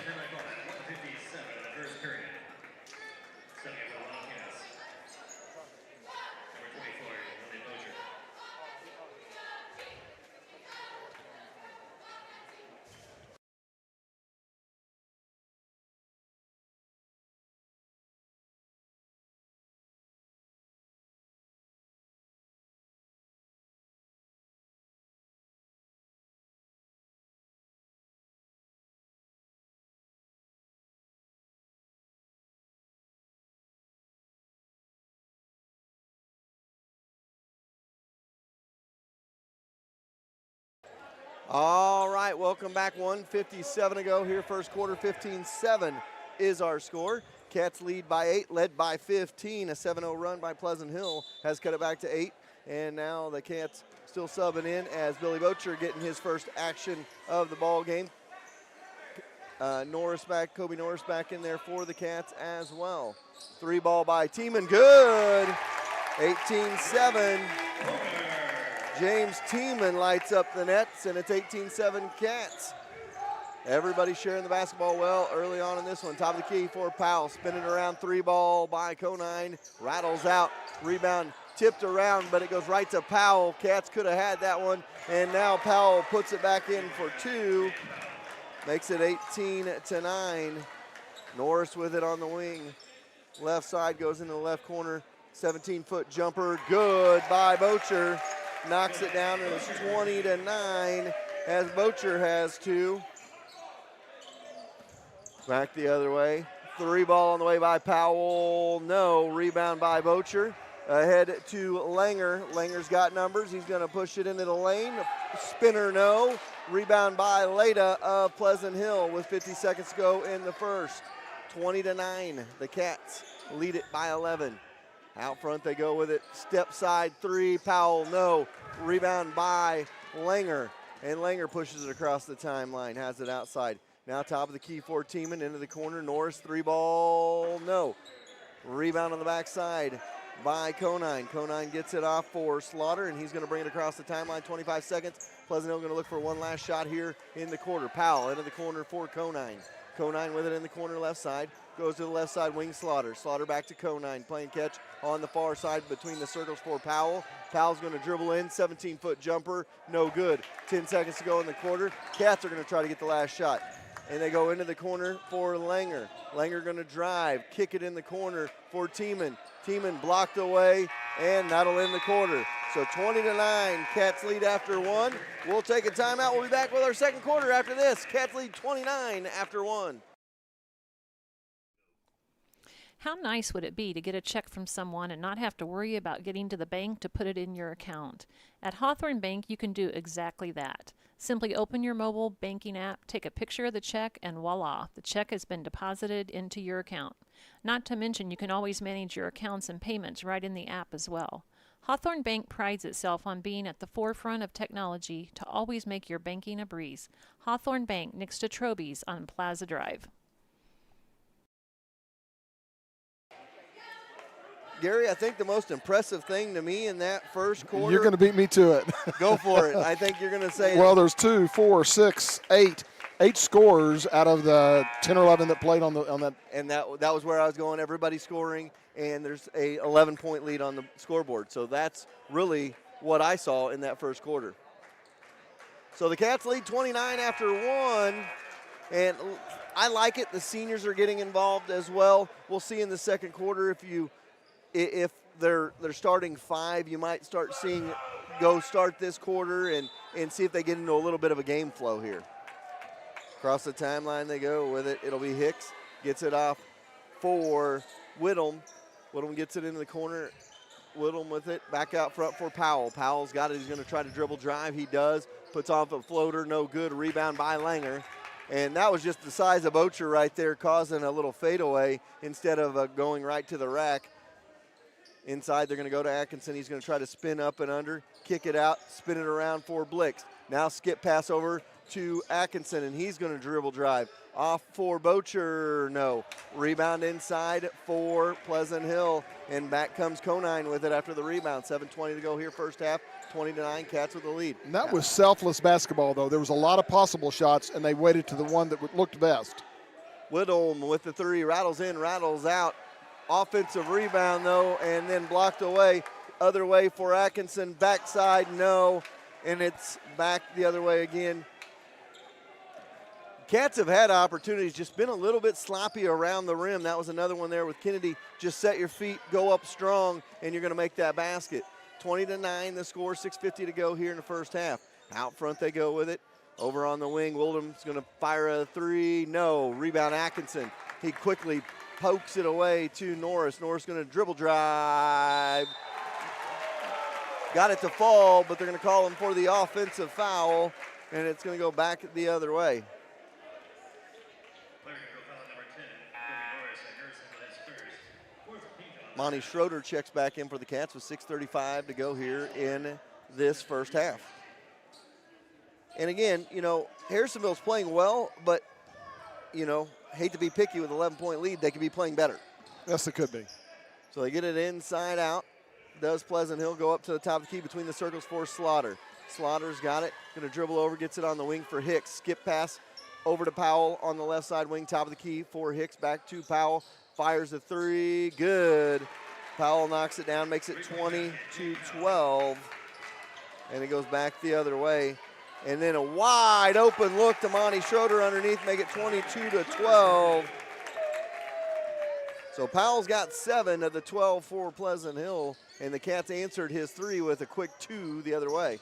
All right, welcome back. 1:57 to go here, first quarter. 15-7 is our score. Cats lead by 8, led by 15. A 7-0 run by Pleasant Hill has cut it back to 8. And now the Cats still subbing in as Billy Bocher getting his first action of the ball game. Kobe Norris back in there for the Cats as well. 3 ball by Tiemann, good. 18-7. James Tiemann lights up the nets, and it's 18-7 Cats. Everybody sharing the basketball well early on in this one. Top of the key for Powell. Spinning around, 3 ball by Conine. Rattles out. Rebound tipped around, but it goes right to Powell. Cats could have had that one, and now Powell puts it back in for 2. Makes it 18-9. Norris with it on the wing. Left side goes into the left corner. 17-foot jumper. Good by Bocher. Knocks it down, and it's 20-9 as Bocher has 2. Back the other way. 3 ball on the way by Powell. No. Rebound by Bocher. Ahead to Langer. Langer's got numbers. He's going to push it into the lane. Spinner, no. Rebound by Leda of Pleasant Hill with 50 seconds to go in the first. 20-9. The Cats lead it by 11. Out front they go with it. Step side 3. Powell, no. Rebound by Langer. And Langer pushes it across the timeline. Has it outside. Now top of the key for Tiemann into the corner. Norris, 3 ball, no. Rebound on the backside by Conine. Conine gets it off for Slaughter, and he's going to bring it across the timeline. 25 seconds. Pleasant Hill going to look for one last shot here in the quarter. Powell into the corner for Conine. Conine with it in the corner left side. Goes to the left side wing, Slaughter. Slaughter back to Conine. Playing catch on the far side between the circles for Powell. Powell's going to dribble in. 17-foot jumper. No good. 10 seconds to go in the quarter. Cats are going to try to get the last shot. And they go into the corner for Langer. Langer going to drive. Kick it in the corner for Tiemann. Tiemann blocked away, and that'll end the quarter. So 20-9. Cats lead after 1. We'll take a timeout. We'll be back with our second quarter after this. Cats lead 29 after 1.
How nice would it be to get a check from someone and not have to worry about getting to the bank to put it in your account? At Hawthorne Bank, you can do exactly that. Simply open your mobile banking app, take a picture of the check, and voila, the check has been deposited into your account. Not to mention, you can always manage your accounts and payments right in the app as well. Hawthorne Bank prides itself on being at the forefront of technology to always make your banking a breeze. Hawthorne Bank, next to Troby's on Plaza Drive.
Gary, I think the most impressive thing to me in that first quarter.
You're going to beat me to it.
Go for it. I think you're going to say.
Well, there's 2, 4, 6, 8 scores out of the 10 or 11 that played on that.
And that was where I was going. Everybody scoring, and there's a 11-point lead on the scoreboard. So that's really what I saw in that first quarter. So the Cats lead 29 after 1, and I like it. The seniors are getting involved as well. We'll see in the second quarter if they're starting 5, you might start seeing go start this quarter and see if they get into a little bit of a game flow here. Across the timeline they go with it. It'll be Hicks. Gets it off for Whittle. Whittle gets it into the corner. Whittle with it. Back out front for Powell. Powell's got it. He's going to try to dribble drive. He does. Puts off a floater. No good. Rebound by Langer. And that was just the size of Bocher right there, causing a little fadeaway instead of going right to the rack. Inside, they're going to go to Atkinson. He's going to try to spin up and under, kick it out, spin it around for Blix. Now skip pass over to Atkinson, and he's going to dribble drive. Off for Bocher, no. Rebound inside for Pleasant Hill, and back comes Conine with it after the rebound. 7:20 to go here, first half, 20-9, Cats with the lead.
And that was selfless basketball, though. There was a lot of possible shots, and they waited to the one that looked best.
Whittle with the three, rattles in, rattles out. Offensive rebound, though, and then blocked away. Other way for Atkinson, backside, no. And it's back the other way again. Cats have had opportunities, just been a little bit sloppy around the rim. That was another one there with Kennedy. Just set your feet, go up strong, and you're going to make that basket. 20-9 the score, 6:50 to go here in the first half. Out front they go with it. Over on the wing, Wildham's going to fire a three. No. Rebound Atkinson. He quickly pokes it away to Norris. Norris going to dribble drive. Got it to fall, but they're going to call him for the offensive foul, and it's going to go back the other way. Monty Schroeder checks back in for the Cats with 6:35 to go here in this first half. And again, you know, Harrisonville's playing well, but, you know, hate to be picky with an 11-point lead. They could be playing better.
Yes, it could be.
So they get it inside out. Does Pleasant Hill go up to the top of the key between the circles for Slaughter. Slaughter's got it. Going to dribble over, gets it on the wing for Hicks. Skip pass over to Powell on the left side wing, top of the key for Hicks. Back to Powell. Fires a three. Good. Powell knocks it down, makes it 20-12. And it goes back the other way. And then a wide open look to Monty Schroeder underneath, make it 22-12. So Powell's got 7 of the 12 for Pleasant Hill, and the Cats answered his 3 with a quick 2 the other way.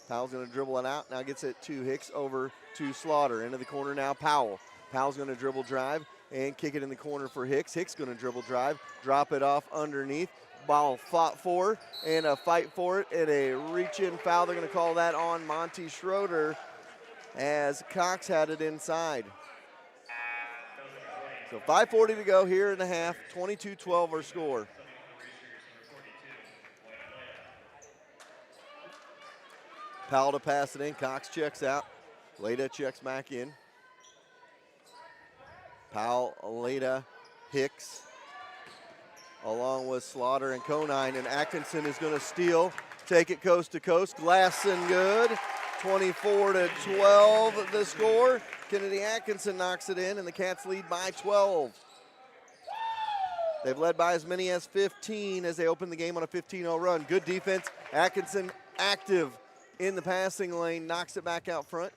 Powell's going to dribble it out, now gets it to Hicks over to Slaughter. Into the corner now, Powell. Powell's going to dribble drive and kick it in the corner for Hicks. Hicks going to dribble drive, drop it off underneath. Ball fought for and a fight for it and a reach-in foul. They're going to call that on Monty Schroeder as Cox had it inside. So 5:40 to go here in the half, 22-12 our score. Powell to pass it in, Cox checks out. Leda checks back in. Powell, Leda, Hicks, along with Slaughter and Conine, and Atkinson is going to steal, take it coast to coast. Glasson good, 24-12 the score. Kennedy Atkinson knocks it in, and the Cats lead by 12. They've led by as many as 15 as they open the game on a 15-0 run. Good defense. Atkinson active in the passing lane, knocks it back out front.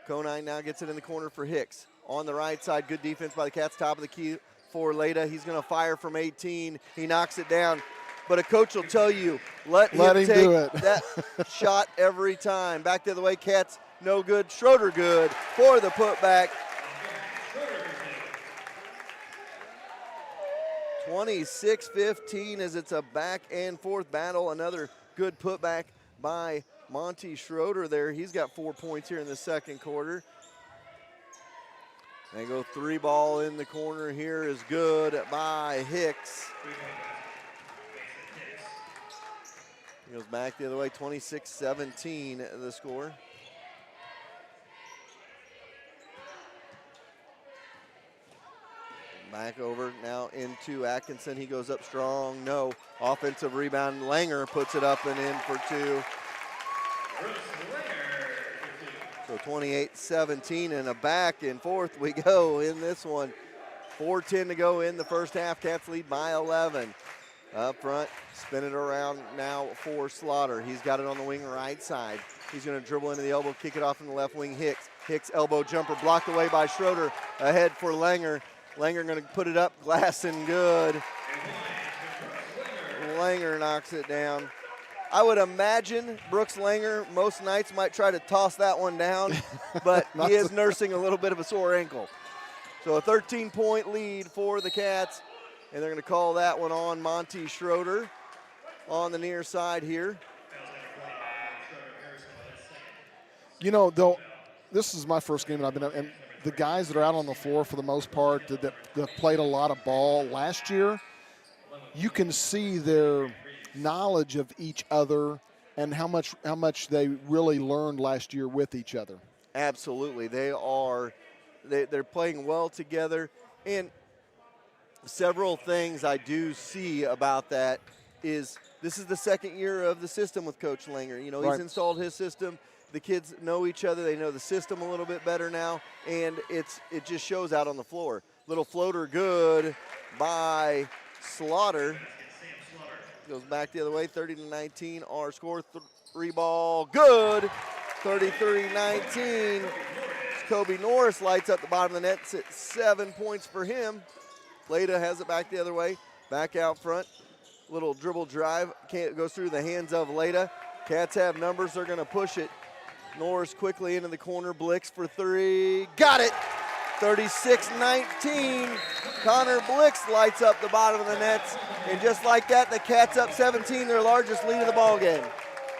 Conine now gets it in the corner for Hicks. On the right side, good defense by the Cats, top of the key for Leda. He's going to fire from 18. He knocks it down. But a coach will tell you, let him take
do it.
that shot every time. Back the other way, Cats no good. Schroeder good for the putback. 26-15 as it's a back and forth battle. Another good putback by Monty Schroeder there. He's got 4 points here in the second quarter. They go 3 ball in the corner here is good by Hicks. He goes back the other way, 26-17 the score. Back over now into Atkinson. He goes up strong. No. Offensive rebound. Langer puts it up and in for 2. So 28-17 and a back and forth we go in this one. 4:10 to go in the first half. Cats lead by 11. Up front, spin it around now for Slaughter. He's got it on the wing right side. He's going to dribble into the elbow, kick it off in the left wing. Hicks. Hicks elbow jumper blocked away by Schroeder. Ahead for Langer. Langer going to put it up. Glasson good. Langer knocks it down. I would imagine Brooks Langer most nights might try to toss that one down, but he is nursing a little bit of a sore ankle. So a 13-point lead for the Cats, and they're going to call that one on Monty Schroeder on the near side here.
You know, though, this is my first game that I've been at, and the guys that are out on the floor for the most part that played a lot of ball last year, you can see their knowledge of each other and how much they really learned last year with each other.
Absolutely. They're playing well together. And several things I do see about that is this is the second year of the system with Coach Langer. You know, he's installed his system. The kids know each other. They know the system a little bit better now, and it just shows out on the floor. Little floater good by Slaughter. Goes back the other way, 30-19. Our score, 3-ball, good. 33-19. Kobe Norris lights up the bottom of the net. It's 7 points for him. Leda has it back the other way, back out front. Little dribble drive, goes through the hands of Leda. Cats have numbers, they're gonna push it. Norris quickly into the corner, Blix for three, got it! 36-19. Connor Blix lights up the bottom of the nets, and just like that, the Cats up 17, their largest lead of the ball game.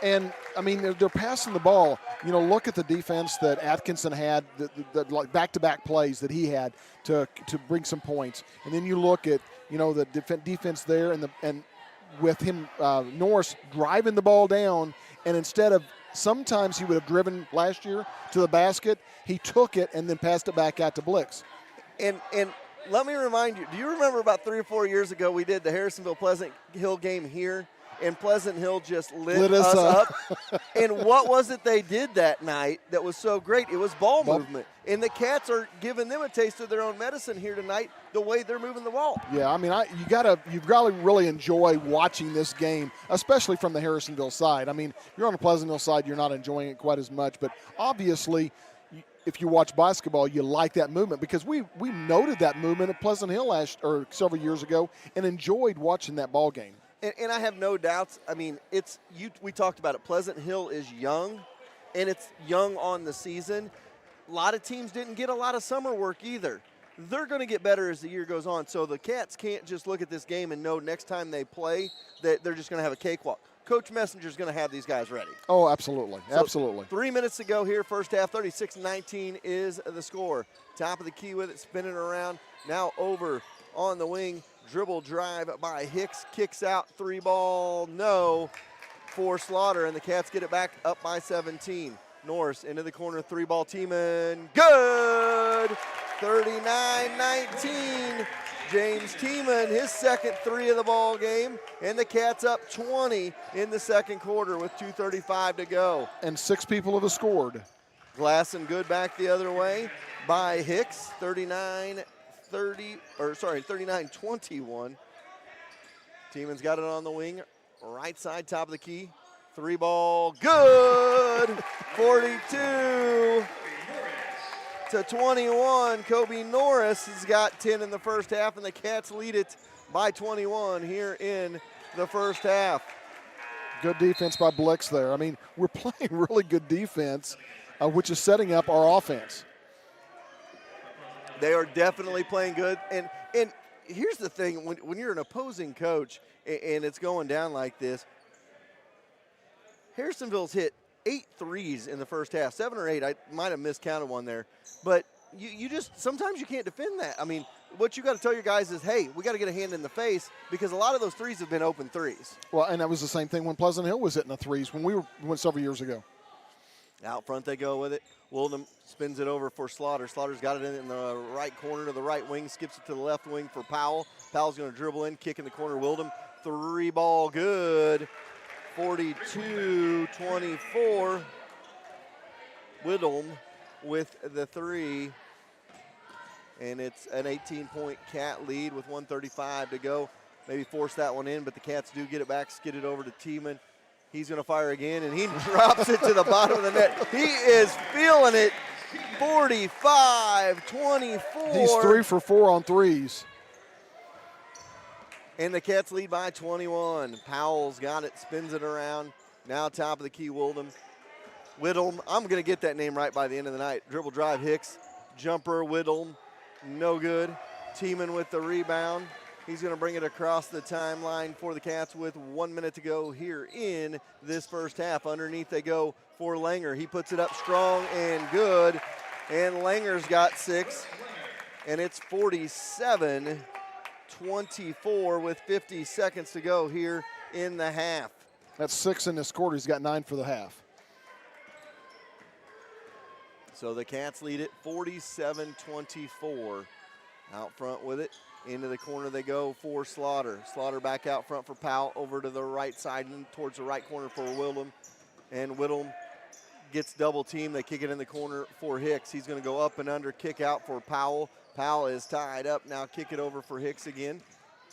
And I mean, they're passing the ball. You know, look at the defense that Atkinson had, the like back-to-back plays that he had to bring some points. And then you look at, you know, the defense there, and with him, Norris driving the ball down, and instead of sometimes he would have driven last year to the basket, he took it and then passed it back out to Blix.
And let me remind you, do you remember about 3 or 4 years ago we did the Harrisonville Pleasant Hill game here? And Pleasant Hill just lit us up. And what was it they did that night that was so great? It was ball movement. And the Cats are giving them a taste of their own medicine here tonight, the way they're moving the ball.
Yeah, I mean, you've got to really enjoy watching this game, especially from the Harrisonville side. I mean, you're on the Pleasant Hill side, you're not enjoying it quite as much. But obviously, if you watch basketball, you like that movement because we noted that movement at Pleasant Hill several years ago and enjoyed watching that ball game.
And I have no doubts. I mean, we talked about it. Pleasant Hill is young, and it's young on the season. A lot of teams didn't get a lot of summer work either. They're going to get better as the year goes on. So the Cats can't just look at this game and know next time they play that they're just going to have a cakewalk. Coach Messenger's going to have these guys ready.
Oh, absolutely.
So
absolutely.
3 minutes to go here, first half. 36-19 is the score. Top of the key with it, spinning around. Now over on the wing. Dribble drive by Hicks, kicks out, 3-ball, no, for Slaughter, and the Cats get it back up by 17. Norris into the corner, 3-ball, Tiemann, good! 39-19. James Tiemann, his second 3 of the ball game, and the Cats up 20 in the second quarter with 2:35 to go.
And 6 people have scored.
Glasson good back the other way by Hicks, 39-21. Tiemann's got it on the wing, right side, top of the key. 3-ball, good! 42-21. Kobe Norris has got 10 in the first half, and the Cats lead it by 21 here in the first half.
Good defense by Blix there. I mean, we're playing really good defense, which is setting up our offense.
They are definitely playing good. And here's the thing, when you're an opposing coach and it's going down like this, Harrisonville's hit 8 threes in the first half, 7 or 8. I might have miscounted one there. But you just, sometimes you can't defend that. I mean, what you got to tell your guys is, hey, we got to get a hand in the face because a lot of those threes have been open threes.
Well, and that was the same thing when Pleasant Hill was hitting the threes when we went several years ago.
Out front they go with it. Wildham spins it over for Slaughter. Slaughter's got it in the right corner to the right wing, skips it to the left wing for Powell. Powell's going to dribble in, kick in the corner. Wildham, 3-ball good. 42-24. Wildham with the 3. And it's an 18-point Cat lead with 1:35 to go. Maybe force that one in, but the Cats do get it back, skid it over to Tiemann. He's going to fire again, and he drops it to the bottom of the net. He is feeling it. 45-24.
He's 3 for 4 on threes.
And the Cats lead by 21. Powell's got it, spins it around. Now top of the key, Wildham. I'm going to get that name right by the end of the night. Dribble drive, Hicks. Jumper, Wildham. No good. Tiemann with the rebound. He's going to bring it across the timeline for the Cats with 1 minute to go here in this first half. Underneath they go for Langer. He puts it up strong and good. And Langer's got 6. And it's 47-24. 24 with 50 seconds to go here in the half.
That's 6 in this quarter. He's got 9 for the half.
So the Cats lead it 47-24. Out front with it. Into the corner they go for Slaughter. Slaughter back out front for Powell. Over to the right side and towards the right corner for Whitlam. And Whitlam gets double teamed. They kick it in the corner for Hicks. He's going to go up and under, kick out for Powell. Powell is tied up. Now kick it over for Hicks again.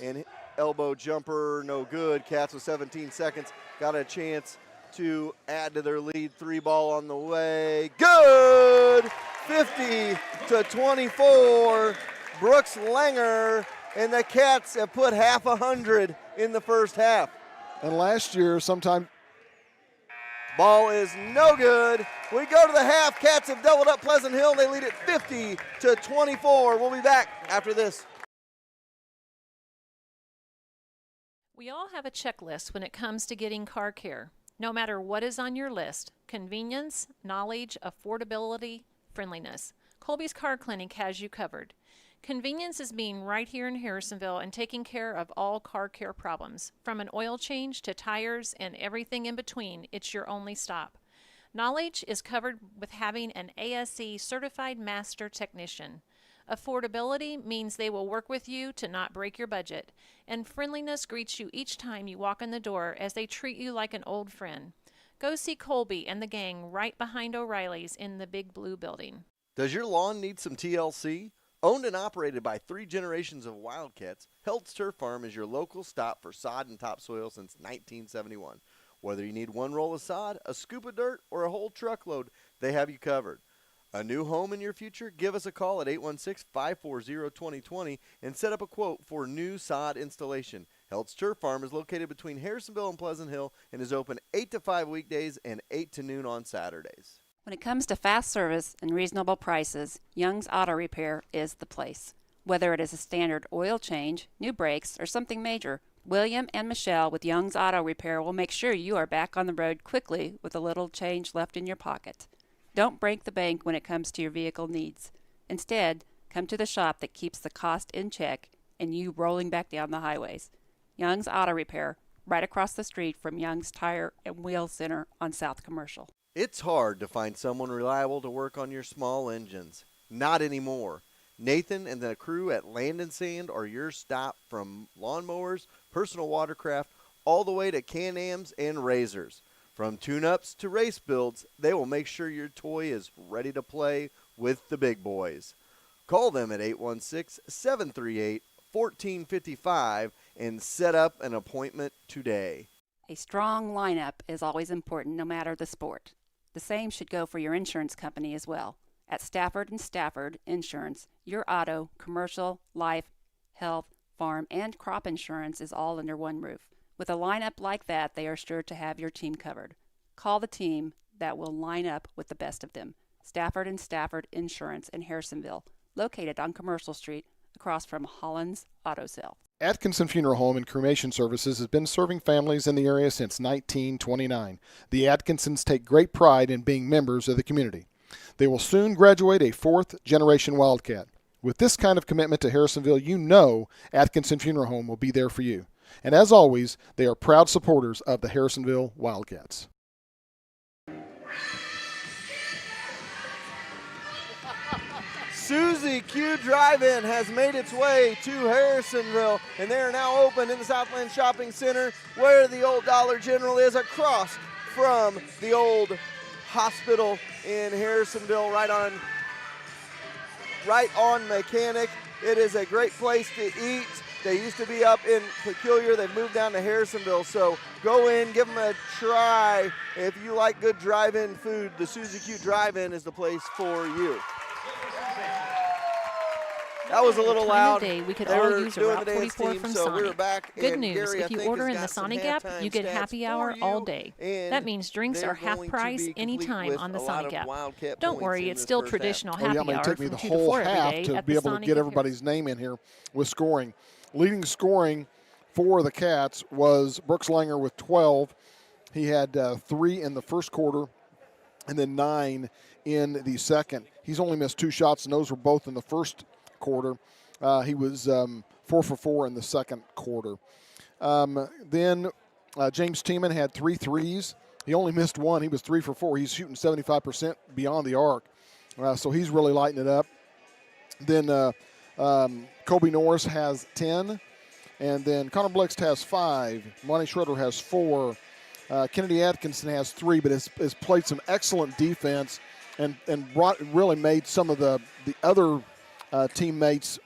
And elbow jumper, no good. Cats with 17 seconds. Got a chance to add to their lead. 3 ball on the way. Good! 50-24. Brooks Langer and the Cats have put half 100 in the first half.
And last year, sometime.
Ball is no good. We go to the half. Cats have doubled up Pleasant Hill. They lead it 50-24. We'll be back after this.
We all have a checklist when it comes to getting car care. No matter what is on your list, convenience, knowledge, affordability, friendliness, Colby's Car Clinic has you covered. Convenience is being right here in Harrisonville and taking care of all car care problems. From an oil change to tires and everything in between, it's your only stop. Knowledge is covered with having an ASE certified master technician. Affordability means they will work with you to not break your budget. And friendliness greets you each time you walk in the door as they treat you like an old friend. Go see Colby and the gang right behind O'Reilly's in the Big Blue building.
Does your lawn need some TLC? Owned and operated by 3 generations of Wildcats, Heltz Turf Farm is your local stop for sod and topsoil since 1971. Whether you need 1 roll of sod, a scoop of dirt, or a whole truckload, they have you covered. A new home in your future? Give us a call at 816-540-2020 and set up a quote for new sod installation. Heltz Turf Farm is located between Harrisonville and Pleasant Hill and is open 8 to 5 weekdays and 8 to noon on Saturdays.
When it comes to fast service and reasonable prices, Young's Auto Repair is the place. Whether it is a standard oil change, new brakes, or something major, William and Michelle with Young's Auto Repair will make sure you are back on the road quickly with a little change left in your pocket. Don't break the bank when it comes to your vehicle needs. Instead, come to the shop that keeps the cost in check and you rolling back down the highways. Young's Auto Repair, right across the street from Young's Tire and Wheel Center on South Commercial.
It's hard to find someone reliable to work on your small engines. Not anymore. Nathan and the crew at Land and Sand are your stop from lawnmowers, personal watercraft, all the way to Can-Ams and Razors. From tune-ups to race builds, they will make sure your toy is ready to play with the big boys. Call them at 816-738-1455 and set up an appointment today.
A strong lineup is always important no matter the sport. The same should go for your insurance company as well. At Stafford & Stafford Insurance, your auto, commercial, life, health, farm, and crop insurance is all under one roof. With a lineup like that, they are sure to have your team covered. Call the team that will line up with the best of them. Stafford & Stafford Insurance in Harrisonville, located on Commercial Street across from Holland's Auto Sale.
Atkinson Funeral Home and Cremation Services has been serving families in the area since 1929. The Atkinsons take great pride in being members of the community. They will soon graduate a 4th-generation Wildcat. With this kind of commitment to Harrisonville, you know Atkinson Funeral Home will be there for you. And as always, they are proud supporters of the Harrisonville Wildcats.
Suzy Q Drive-In has made its way to Harrisonville, and they are now open in the Southland Shopping Center where the old Dollar General is, across from the old hospital in Harrisonville, right on Mechanic. It is a great place to eat. They used to be up in Peculiar. They've moved down to Harrisonville. So go in, give them a try. If you like good drive-in food, the Suzy Q Drive-In is the place for you. That was a little loud.
Day, we could
they
all
were
use a
doing
Route
the dance
44
team,
from
so
Sonic.
we're back.
Good
And
news,
Gary,
if you order in the Sonic app, you get happy hour all day. That means drinks are half price anytime on the Sonic app. Don't worry, it's still traditional happy hour
take me
from
the
2 to
whole
4
half
every day
to
at
be
the
able to
Sonic
get
in
everybody's name in here with scoring. Leading scoring for the Cats was Brooks Langer with 12. He had 3 in the first quarter and then 9 in the second. He's only missed 2 shots, and those were both in the first quarter. He was 4 for 4 in the second quarter. Then James Tiemann had 3 threes. He only missed 1. He was 3 for 4. He's shooting 75% beyond the arc. So he's really lighting it up. Then Kobe Norris has 10. And then Connor Blixt has 5. Monty Schroeder has 4. Kennedy Atkinson has 3, but has played some excellent defense and really made some of the other teammates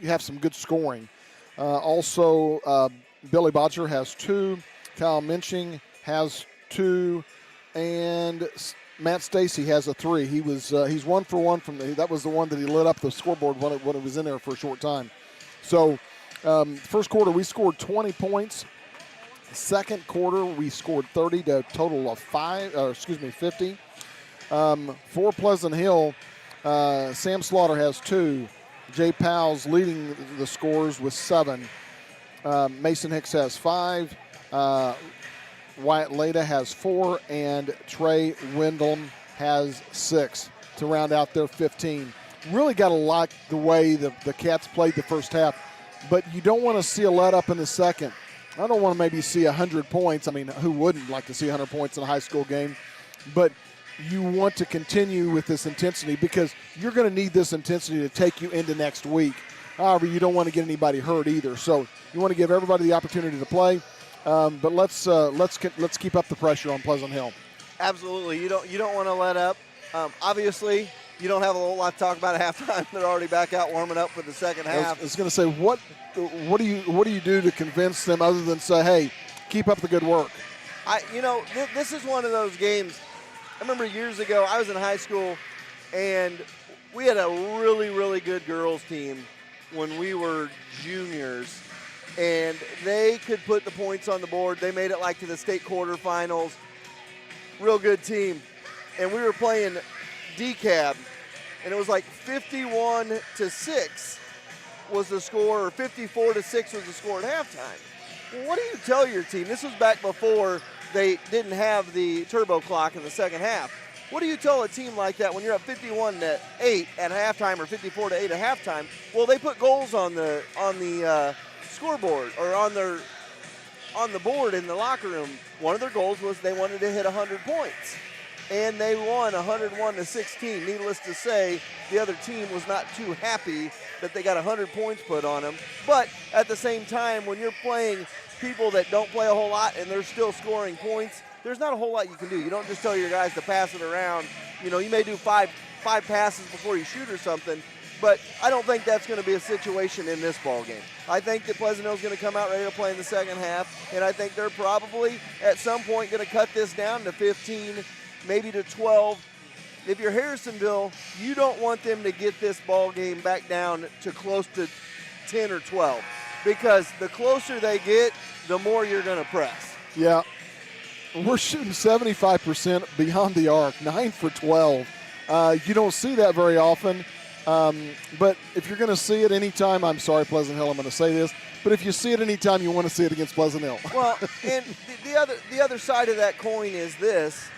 have some good scoring. Also, Billy Bodger has 2. Kyle Minching has 2. And Matt Stacy has a 3. He's 1 for 1 from that was the one that he lit up the scoreboard when it was in there for a short time. So first quarter we scored 20 points. Second quarter we scored 30 to a total of 50. For Pleasant Hill, Sam Slaughter has 2. Jay Powell's leading the scores with 7. Mason Hicks has 5. Wyatt Leda has 4, and Trey Windham has 6 to round out their 15. Really got to like the way the Cats played the first half, but you don't want to see a let up in the second. I don't want to maybe see 100 points. I mean, who wouldn't like to see 100 points in a high school game? But you want to continue with this intensity because you're going to need this intensity to take you into next week. However, you don't want to get anybody hurt either. So you want to give everybody the opportunity to play. But let's keep up the pressure on Pleasant Hill.
Absolutely. You don't want to let up. Obviously, you don't have a whole lot to talk about at halftime. They're already back out warming up for the second half.
I was going to say, what do you do to convince them other than say, hey, keep up the good work?
This is one of those games. I remember years ago, I was in high school, and we had a really, really good girls team when we were juniors, and they could put the points on the board. They made it like to the state quarterfinals. Real good team. And we were playing DCAB, and it was like 51-6 was the score, or 54-6 was the score at halftime. Well, what do you tell your team? This was back before they didn't have the turbo clock in the second half. What do you tell a team like that when you're up 51-8 at halftime or 54-8 at halftime? Well, they put goals on the scoreboard or on the board in the locker room. One of their goals was they wanted to hit 100 points, and they won 101-16. Needless to say, the other team was not too happy that they got 100 points put on them. But at the same time, when you're playing people that don't play a whole lot and they're still scoring points, there's not a whole lot you can do. You don't just tell your guys to pass it around. You may do five passes before you shoot or something, but I don't think that's going to be a situation in this ball game. I think that Pleasant Hill's going to come out ready to play in the second half, and I think they're probably at some point going to cut this down to 15, maybe to 12. If you're Harrisonville, you don't want them to get this ball game back down to close to 10 or 12, because the closer they get, the more you're going to press.
Yeah. We're shooting 75% beyond the arc, 9 for 12. You don't see that very often. But if you're going to see it anytime, I'm sorry, Pleasant Hill, I'm going to say this, but if you see it anytime, you want to see it against Pleasant Hill.
Well, and the other side of that coin is this.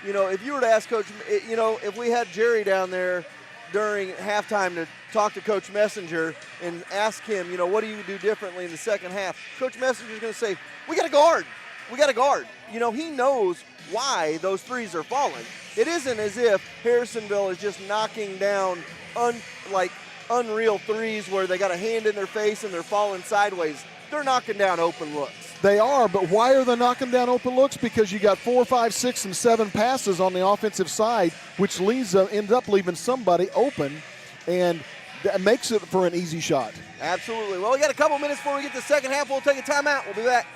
If you were to ask Coach, if we had Jerry down there during halftime to talk to Coach Messenger and ask him, what do you do differently in the second half? Coach Messenger's going to say, we got to guard. We got to guard. He knows why those threes are falling. It isn't as if Harrisonville is just knocking down unreal threes where they got a hand in their face and they're falling sideways. They're knocking down open looks.
They are, but why are they knocking down open looks? Because you got 4, 5, 6, and 7 passes on the offensive side, which ends up leaving somebody open, and that makes it for an easy shot.
Absolutely. Well, we got a couple minutes before we get to the second half. We'll take a timeout. We'll be back.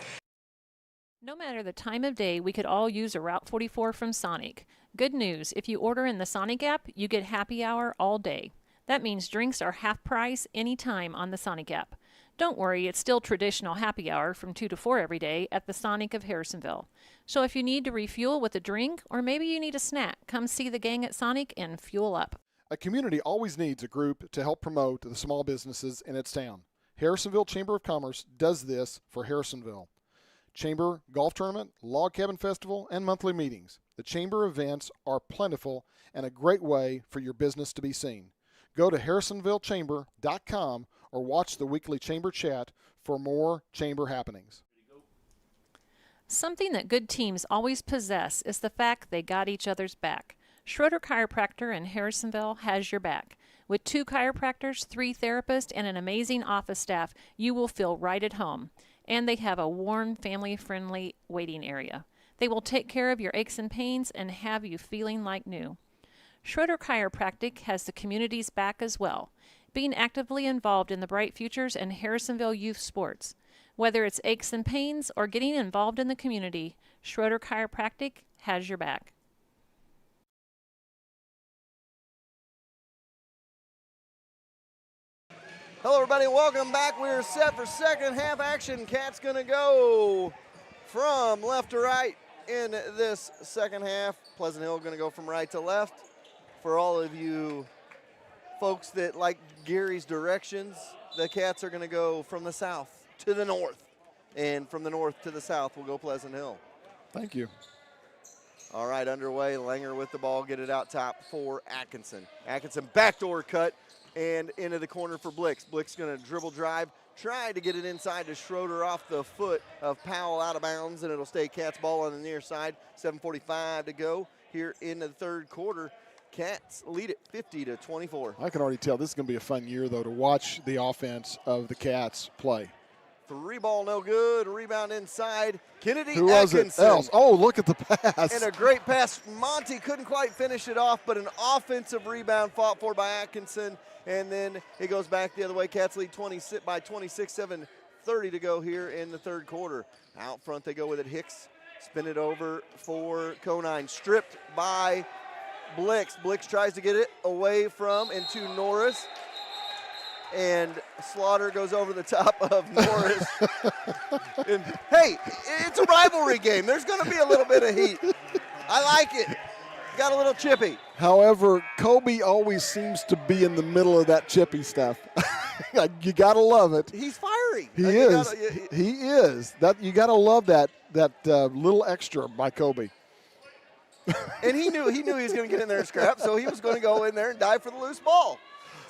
No matter the time of day, we could all use a Route 44 from Sonic. Good news, if you order in the Sonic app, you get happy hour all day. That means drinks are half price anytime on the Sonic app. Don't worry, it's still traditional happy hour from 2 to 4 every day at the Sonic of Harrisonville. So if you need to refuel with a drink, or maybe you need a snack, come see the gang at Sonic and fuel up.
A community always needs a group to help promote the small businesses in its town. Harrisonville Chamber of Commerce does this for Harrisonville. Chamber Golf Tournament, Log Cabin Festival, and monthly meetings. The Chamber events are plentiful and a great way for your business to be seen. Go to harrisonvillechamber.com or watch the weekly Chamber Chat for more Chamber happenings.
Something that good teams always possess is the fact they got each other's back. Schroeder Chiropractor in Harrisonville has your back. With 2 chiropractors, 3 therapists, and an amazing office staff, you will feel right at home. And they have a warm, family-friendly waiting area. They will take care of your aches and pains and have you feeling like new. Schroeder Chiropractic has the community's back as well, being actively involved in the Bright Futures and Harrisonville youth sports. Whether it's aches and pains or getting involved in the community, Schroeder Chiropractic has your back.
Hello, everybody, and welcome back. We're set for second half action. Cats going to go from left to right in this second half. Pleasant Hill going to go from right to left. For all of you folks that like Gary's directions, the Cats are going to go from the south to the north. And from the north to the south will go Pleasant Hill.
Thank you.
All right, underway. Langer with the ball. Get it out top for Atkinson. Atkinson backdoor cut and into the corner for Blix. Blix going to dribble drive. Try to get it inside to Schroeder off the foot of Powell out of bounds, and it'll stay Cats ball on the near side. 7:45 to go here in the third quarter. Cats lead it 50-24.
I can already tell this is going to be a fun year, though, to watch the offense of the Cats play.
3 ball, no good. Rebound inside. Kennedy
Who was
Atkinson.
it else? Oh, look at the pass.
And a great pass. Monty couldn't quite finish it off, but an offensive rebound fought for by Atkinson. And then it goes back the other way. Cats lead 26 by 26, 7:30 to go here in the third quarter. Out front they go with it. Hicks spin it over for Conine. Stripped by Blix. Blix tries to get it away from into Norris. And Slaughter goes over the top of Norris. And, hey, it's a rivalry game. There's going to be a little bit of heat. I like it. Got a little chippy.
However, Kobe always seems to be in the middle of that chippy stuff. You got to love it.
He's fiery.
He is. He is. That you got to love that little extra by Kobe.
And he knew he was going to get in there and scrap, so he was going to go in there and dive for the loose ball.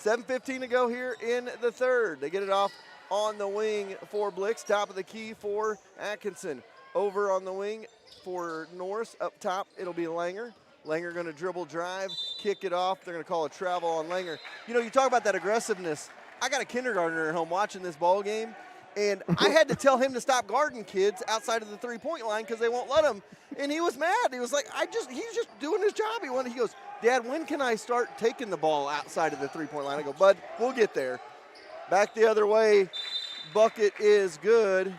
7:15 to go here in the third. They get it off on the wing for Blix. Top of the key for Atkinson. Over on the wing for Norris. Up top, it'll be Langer. Langer going to dribble drive, kick it off. They're going to call a travel on Langer. You know, you talk about that aggressiveness. I got a kindergartner at home watching this ball game, and I had to tell him to stop guarding kids outside of the three-point line because they won't let him. And he was mad. He was like, he's just doing his job. He goes, Dad, when can I start taking the ball outside of the three-point line? I go, Bud, we'll get there. Back the other way. Bucket is good.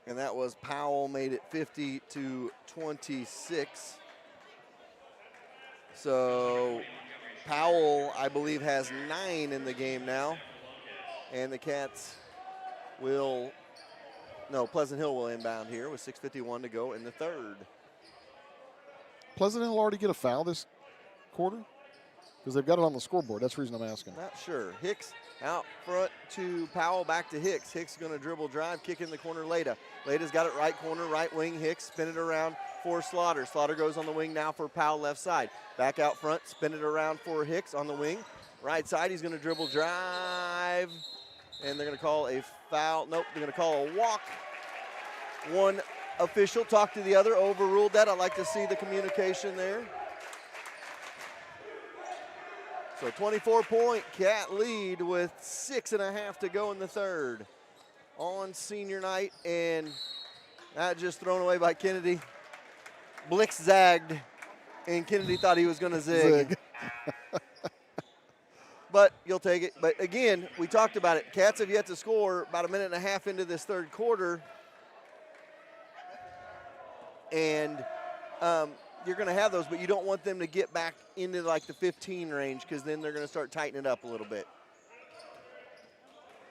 And that was Powell, made it 50-26. So Powell, I believe, has 9 in the game now. And the Cats Pleasant Hill will inbound here with 6:51 to go in the third.
Pleasant Hill already get a foul this quarter? Because they've got it on the scoreboard. That's the reason I'm asking.
Not sure. Hicks out front to Powell, back to Hicks. Hicks going to dribble drive, kick in the corner. Leda's got it right corner, right wing. Hicks spin it around for Slaughter. Slaughter goes on the wing now for Powell left side. Back out front, spin it around for Hicks on the wing. Right side, he's going to dribble drive. And they're going to call a foul. Nope, they're going to call a walk. One official talked to the other, overruled that. I like to see the communication there. So 24-point Cat lead with 6.5 to go in the third on senior night, and that just thrown away by Kennedy. Blix zagged, and Kennedy thought he was going to zig. But you'll take it. But again, we talked about it. Cats have yet to score about a minute and a half into this third quarter. And you're going to have those, but you don't want them to get back into like the 15 range because then they're going to start tightening it up a little bit.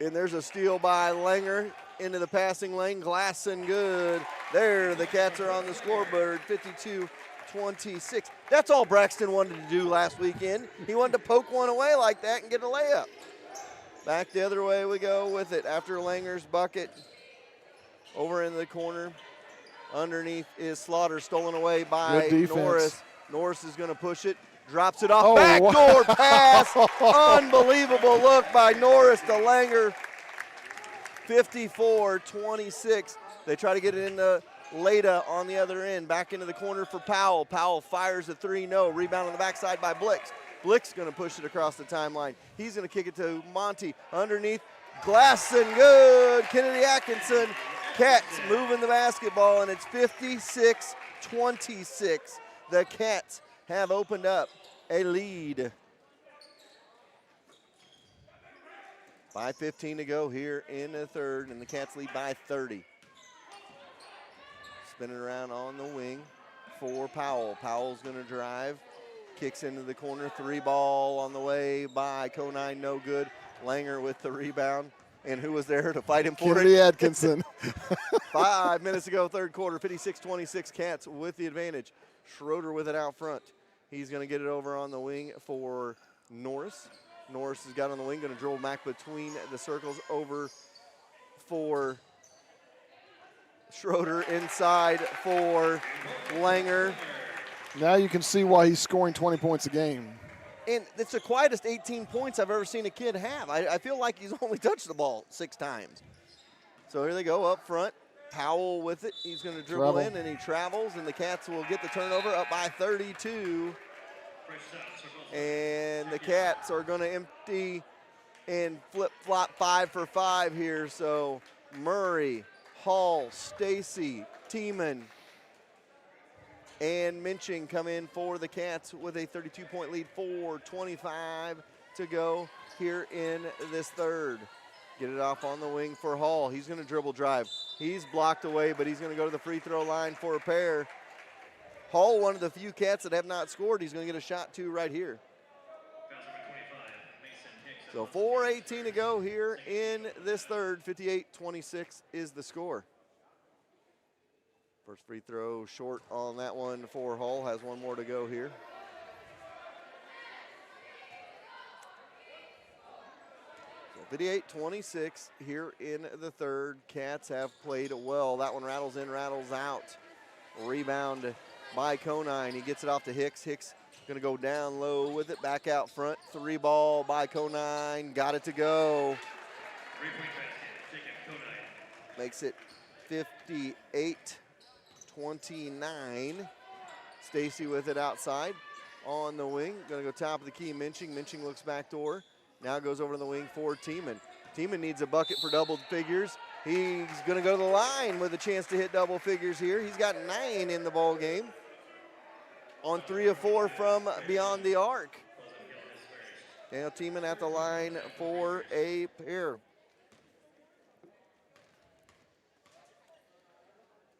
And there's a steal by Langer into the passing lane. Glasson good. There, the Cats are on the scoreboard, 52-26. That's all Braxton wanted to do last weekend. He wanted to poke one away like that and get a layup. Back the other way we go with it after Langer's bucket. Over in the corner. Underneath is Slaughter, stolen away by Norris. Norris is going to push it. Drops it off.
Oh,
Backdoor
wow.
pass. Unbelievable look by Norris to Langer. 54-26. They try to get it into Leda on the other end. Back into the corner for Powell. Powell fires a three. No. Rebound on the backside by Blix. Blix going to push it across the timeline. He's going to kick it to Monty. Underneath. Glass and good. Kennedy Atkinson. Cats moving the basketball, and it's 56-26. The Cats have opened up a lead. 5:15 to go here in the third, and the Cats lead by 30. Spinning around on the wing for Powell. Powell's going to drive. Kicks into the corner. Three ball on the way by Conine. No good. Langer with the rebound. And who was there to fight him for
Kennedy
it?
Atkinson.
5 minutes ago, third quarter, 56-26, Cats with the advantage. Schroeder with it out front. He's going to get it over on the wing for Norris. Norris has got on the wing, going to dribble back between the circles over for Schroeder, inside for Langer.
Now you can see why he's scoring 20 points a game.
And it's the quietest 18 points I've ever seen a kid have. I feel like he's only touched the ball 6 times. So here they go up front. Powell with it. He's going to dribble in, and he travels, and the Cats will get the turnover up by 32. And the Cats are going to empty and flip-flop 5 for 5 here. So Murray, Hall, Stacy, Tiemann, and Minching come in for the Cats with a 32-point lead. 4:25 to go here in this third. Get it off on the wing for Hall. He's going to dribble drive. He's blocked away, but he's going to go to the free throw line for a pair. Hall, one of the few Cats that have not scored. He's going to get a shot, too, right here. So 4:18 to go here in this third. 58-26 is the score. First free throw short on that one for Hall. Has one more to go here. So 58-26 here in the third. Cats have played well. That one rattles in, rattles out. Rebound by Conine. He gets it off to Hicks. Hicks going to go down low with it. Back out front. Three ball by Conine. Got it to go. Makes it 58-29. Stacy with it outside on the wing. Going to go top of the key. Minching. Minching looks back door. Now goes over to the wing for Tiemann. Tiemann needs a bucket for double figures. He's going to go to the line with a chance to hit double figures here. He's got 9 in the ball game on 3 of 4 from beyond the arc. Daniel Tiemann at the line for a pair.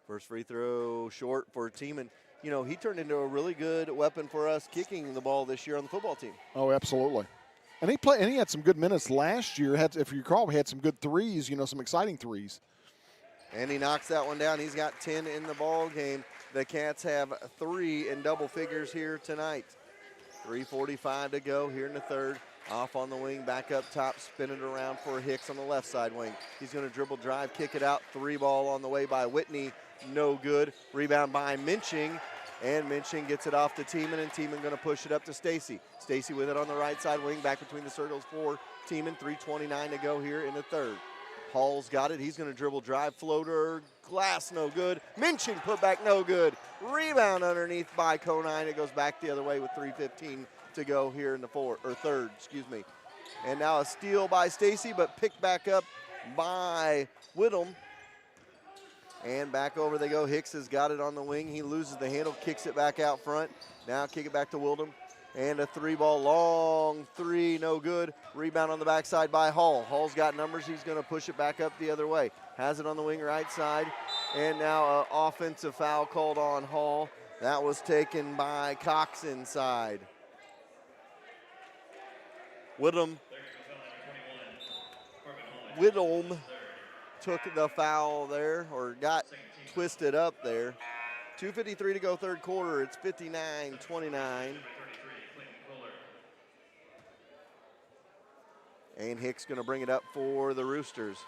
First free throw short for Tiemann. You know, he turned into a really good weapon for us kicking the ball this year on the football team.
Oh, absolutely. And he had some good minutes last year. If you recall, he had some good threes, some exciting threes.
And he knocks that one down. He's got 10 in the ball game. The Cats have 3 in double figures here tonight. 3:45 to go here in the third. Off on the wing, back up top, spin it around for Hicks on the left side wing. He's going to dribble drive, kick it out. 3 ball on the way by Whitney. No good. Rebound by Minching. And Minching gets it off to Tiemann, and Tiemann going to push it up to Stacy. Stacy with it on the right side wing, back between the circles for Tiemann. 3:29 to go here in the third. Hall's got it. He's going to dribble drive, floater, glass, no good. Minching put back, no good. Rebound underneath by Conine. It goes back the other way with 3:15 to go here in the third. And now a steal by Stacy, but picked back up by Whittem. And back over they go. Hicks has got it on the wing. He loses the handle, kicks it back out front. Now kick it back to Wildham. And a 3-ball, long 3, no good. Rebound on the backside by Hall. Hall's got numbers. He's going to push it back up the other way. Has it on the wing right side. And now an offensive foul called on Hall. That was taken by Cox inside. Whittem took the foul there, or got twisted up there. 2:53 to go third quarter. It's 59-29. And Hicks going to bring it up for the Roosters.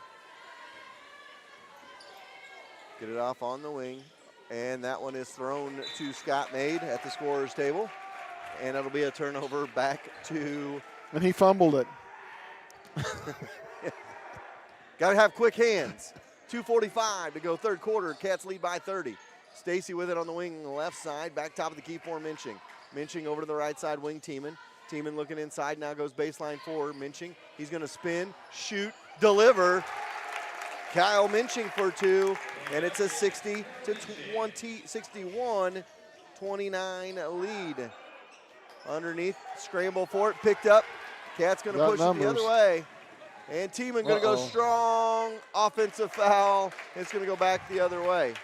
Get it off on the wing. And that one is thrown to Scott Maid at the scorer's table. And it'll be a turnover back to.
And he fumbled it.
Got to have quick hands. 2:45 to go third quarter. Cats lead by 30. Stacy with it on the wing on the left side. Back top of the key for Minching. Minching over to the right side wing, Tiemann. Tiemann looking inside, now goes baseline for Minching. He's going to spin, shoot, deliver. Kyle Minching for two, and it's a 61-29 lead. Underneath, scramble for it, picked up. Cat's going to push it the other way. And Tiemann going to go strong, offensive foul. It's going to go back the other way.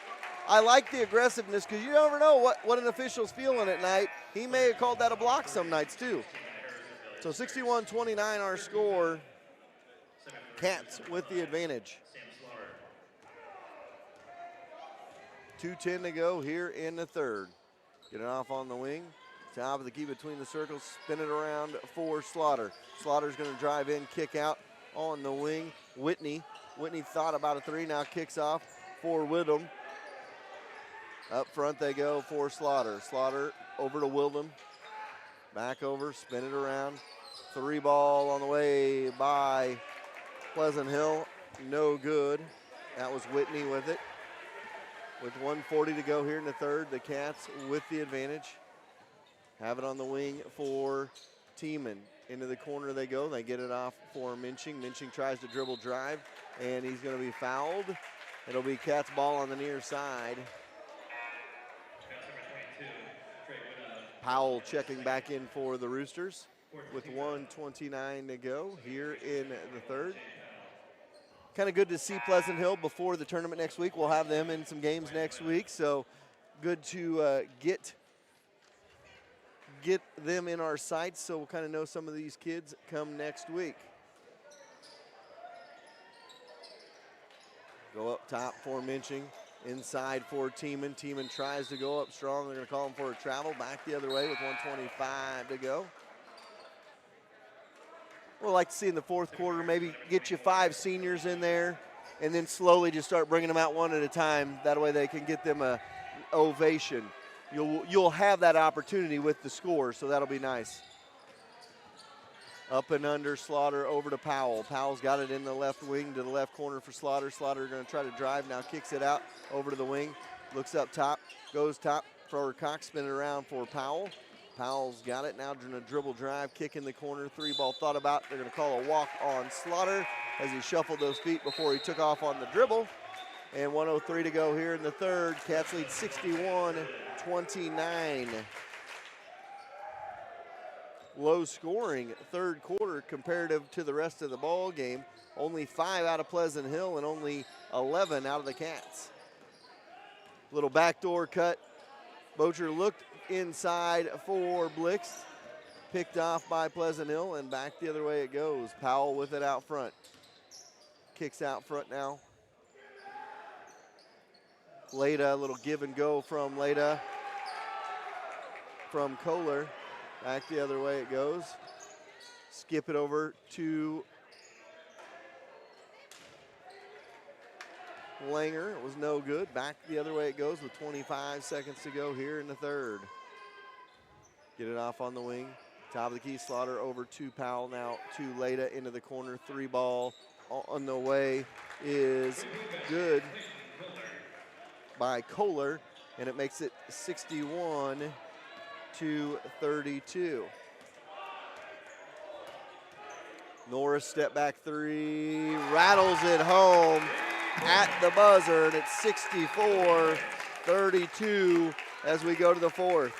I like the aggressiveness because you never know what an official's feeling at night. He may have called that a block some nights too. So 61-29 our score. Cats with the advantage. 2:10 to go here in the third. Get it off on the wing. Top of the key between the circles. Spin it around for Slaughter. Slaughter's going to drive in, kick out on the wing. Whitney thought about a three, now kicks off for Widom. Up front they go for Slaughter. Slaughter over to Wildham. Back over, spin it around. Three ball on the way by Pleasant Hill. No good. That was Whitney with it. With 1:40 to go here in the third, the Cats with the advantage. Have it on the wing for Tiemann. Into the corner they go. They get it off for Minching. Minching tries to dribble drive, and he's going to be fouled. It'll be Cats ball on the near side. Powell checking back in for the Roosters with 1:29 to go here in the third. Kind of good to see Pleasant Hill before the tournament next week. We'll have them in some games next week, so good to get them in our sights so we'll kind of know some of these kids come next week. Go up top for Minching. Inside for Tiemann. Tiemann tries to go up strong. They're going to call him for a travel. Back the other way with 1:25 to go. We'll like to see in the fourth quarter maybe get you 5 seniors in there and then slowly just start bringing them out one at a time. That way they can get them a ovation. You'll have that opportunity with the score, so that'll be nice. Up and under, Slaughter over to Powell. Powell's got it in the left wing to the left corner for Slaughter. Slaughter going to try to drive, now kicks it out over to the wing. Looks up top, goes top for Cox, spin it around for Powell. Powell's got it, now going to dribble drive, kick in the corner, three ball thought about. They're going to call a walk on Slaughter as he shuffled those feet before he took off on the dribble. And 1:03 to go here in the third. Cats lead 61-29. Low scoring third quarter comparative to the rest of the ball game. Only 5 out of Pleasant Hill and only 11 out of the Cats. Little backdoor cut. Bocher looked inside for Blix. Picked off by Pleasant Hill and back the other way it goes. Powell with it out front. Kicks out front now. Leda, a little give and go from Leda. From Kohler. Back the other way it goes. Skip it over to Langer. It was no good. Back the other way it goes with 25 seconds to go here in the third. Get it off on the wing. Top of the key, Slaughter over to Powell. Now to Leda into the corner. Three ball on the way is good by Kohler, and it makes it 61-32. Norris step back three, rattles it home at the buzzer, and it's 64-32 as we go to the fourth.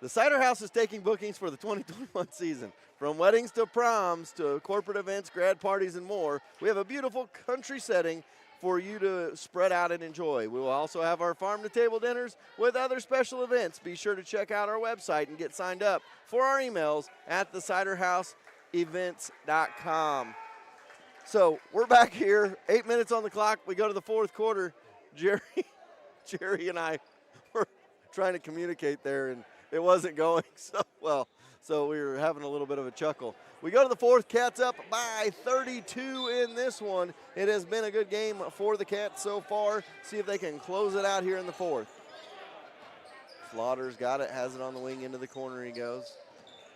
The Cider House is taking bookings for the 2021 season. From weddings to proms to corporate events, grad parties, and more, we have a beautiful country setting for you to spread out and enjoy. We will also have our farm-to-table dinners with other special events. Be sure to check out our website and get signed up for our emails at theciderhouseevents.com. So we're back here, 8 minutes on the clock. We go to the fourth quarter. Jerry and I were trying to communicate there, and it wasn't going so well. So we were having a little bit of a chuckle. We go to the fourth. Cats up by 32 in this one. It has been a good game for the Cats so far. See if they can close it out here in the fourth. Slaughter's got it, has it on the wing, into the corner he goes.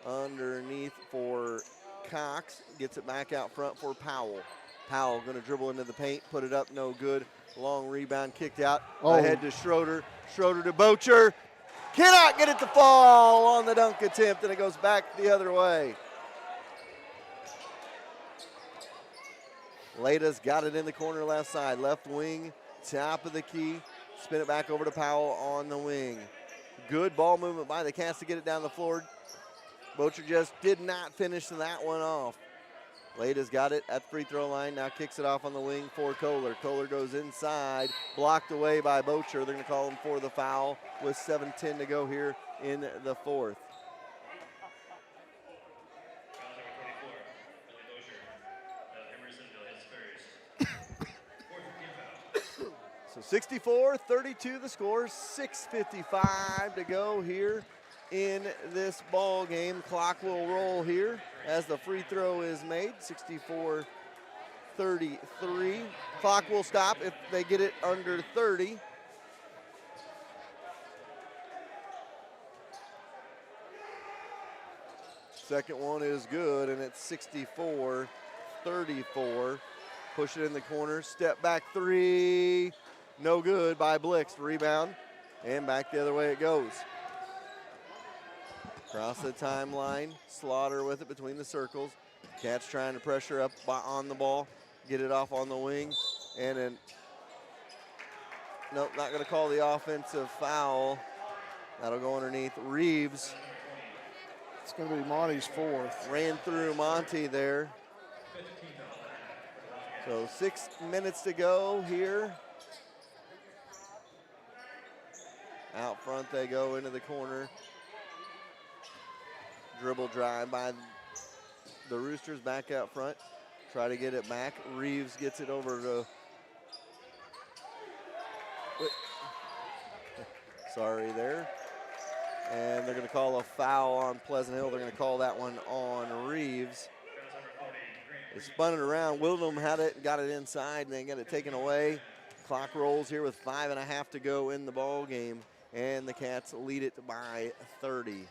Underneath for Cox, gets it back out front for Powell. Powell going to dribble into the paint, put it up, no good. Long rebound, kicked out, ahead to Schroeder. Schroeder to Bocher. Cannot get it to fall on the dunk attempt, and it goes back the other way. Lada's got it in the corner left side, left wing, top of the key. Spin it back over to Powell on the wing. Good ball movement by the Cats to get it down the floor. Bocher just did not finish that one off. Lada's got it at the free throw line, now kicks it off on the wing for Kohler. Kohler goes inside, blocked away by Bocher. They're going to call him for the foul with 7:10 to go here in the fourth. So 64-32 the score, 6:55 to go here in this ball game. Clock will roll here as the free throw is made. 64-33. Clock will stop if they get it under 30. Second one is good, and it's 64-34. Push it in the corner, step back three. No good by Blix. Rebound, and back the other way it goes. Across the timeline, Slaughter with it between the circles. Cats trying to pressure up on the ball, get it off on the wing, and then, nope, not gonna call the offensive foul. That'll go underneath Reeves.
It's gonna be Monty's fourth.
Ran through Monty there. So 6 minutes to go here. Out front they go into the corner. Dribble drive by the Roosters, back out front. Try to get it back. Reeves gets it over to, sorry there. And they're going to call a foul on Pleasant Hill. They're going to call that one on Reeves. They spun it around. Wildham had it, got it inside, and they got it taken away. Clock rolls here with 5.5 to go in the ball game, and the Cats lead it by 30.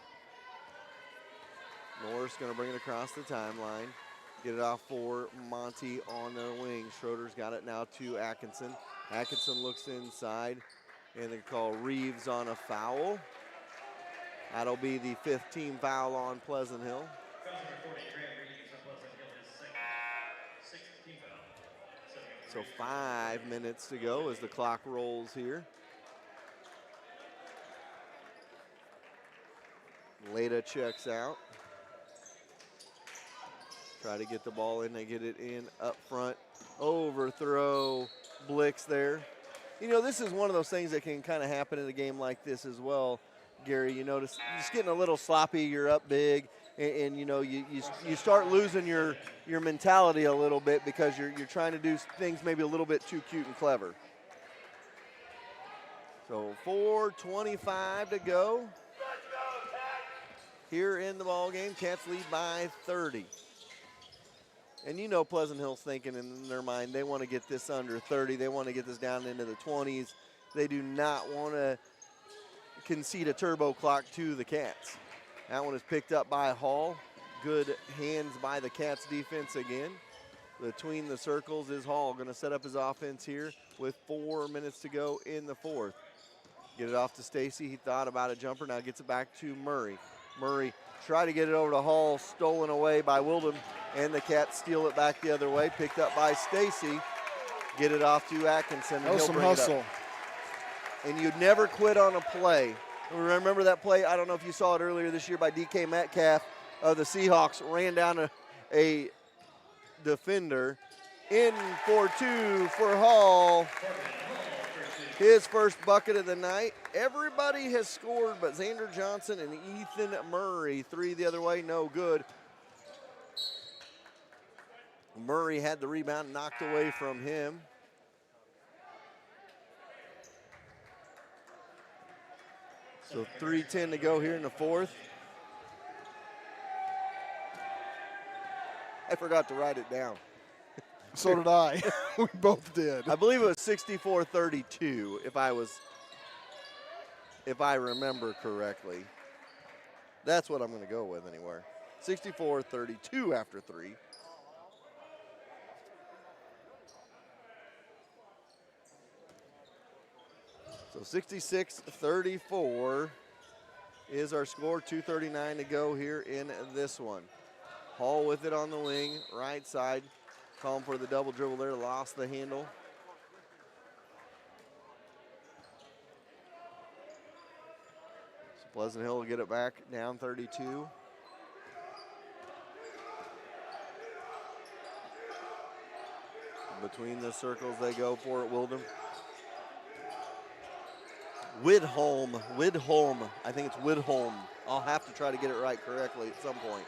Norris going to bring it across the timeline. Get it off for Monty on the wing. Schroeder's got it now to Atkinson. Atkinson looks inside, and they call Reeves on a foul. That'll be the 5th team foul on Pleasant Hill. So 5 minutes to go as the clock rolls here. Leda checks out. Try to get the ball in. They get it in up front. Overthrow. Blix there. You know, this is one of those things that can kind of happen in a game like this as well, Gary. You notice just getting a little sloppy. You're up big. And you know, you start losing your mentality a little bit because you're trying to do things maybe a little bit too cute and clever. So 4:25 to go here in the ball game. Cats lead by 30. And you know Pleasant Hill's thinking in their mind they want to get this under 30. They want to get this down into the 20s. They do not want to concede a turbo clock to the Cats. That one is picked up by Hall. Good hands by the Cats defense again. Between the circles is Hall. Going to set up his offense here with 4 minutes to go in the fourth. Get it off to Stacy. He thought about a jumper. Now gets it back to Murray. Murray try to get it over to Hall. Stolen away by Wildham. And the Cats steal it back the other way. Picked up by Stacy. Get it off to Atkinson.
That was some hustle.
And you'd never quit on a play. Remember that play? I don't know if you saw it earlier this year by DK Metcalf of the Seahawks. Ran down a defender. In for two for Hall. His first bucket of the night. Everybody has scored but Xander Johnson and Ethan Murray. Three the other way, no good. Murray had the rebound knocked away from him. So 3:10 to go here in the fourth. I forgot to write it down.
So did I. We both did.
I believe it was 64-32 if I remember correctly. That's what I'm going to go with anywhere. 64-32 after 3. So 66-34 is our score. 2:39 to go here in this one. Hall with it on the wing, right side. Calling for the double dribble there, lost the handle. So Pleasant Hill will get it back, down 32. Between the circles they go for it, Wildham. Widholm, I think it's Widholm. I'll have to try to get it right correctly at some point.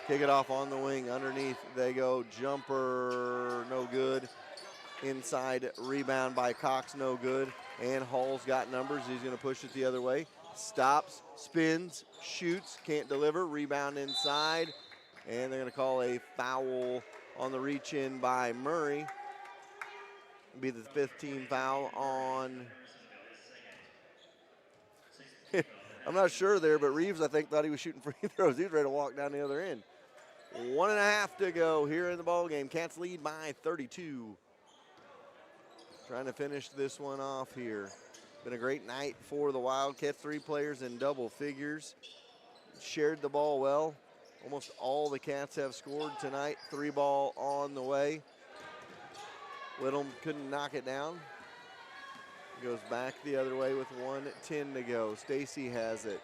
Kick it off on the wing, underneath they go, jumper, no good. Inside, rebound by Cox, no good. And Hall's got numbers, he's gonna push it the other way. Stops, spins, shoots, can't deliver, rebound inside. And they're gonna call a foul on the reach in by Murray. It'll be the 5th team foul on, I'm not sure there, but Reeves, I think, thought he was shooting free throws. He was ready to walk down the other end. 1.5 to go here in the ball game. Cats lead by 32. Trying to finish this one off here. Been a great night for the Wildcats. 3 players in double figures. Shared the ball well. Almost all the Cats have scored tonight. 3 ball on the way. Whittle couldn't knock it down. Goes back the other way with 1:10 to go. Stacy has it.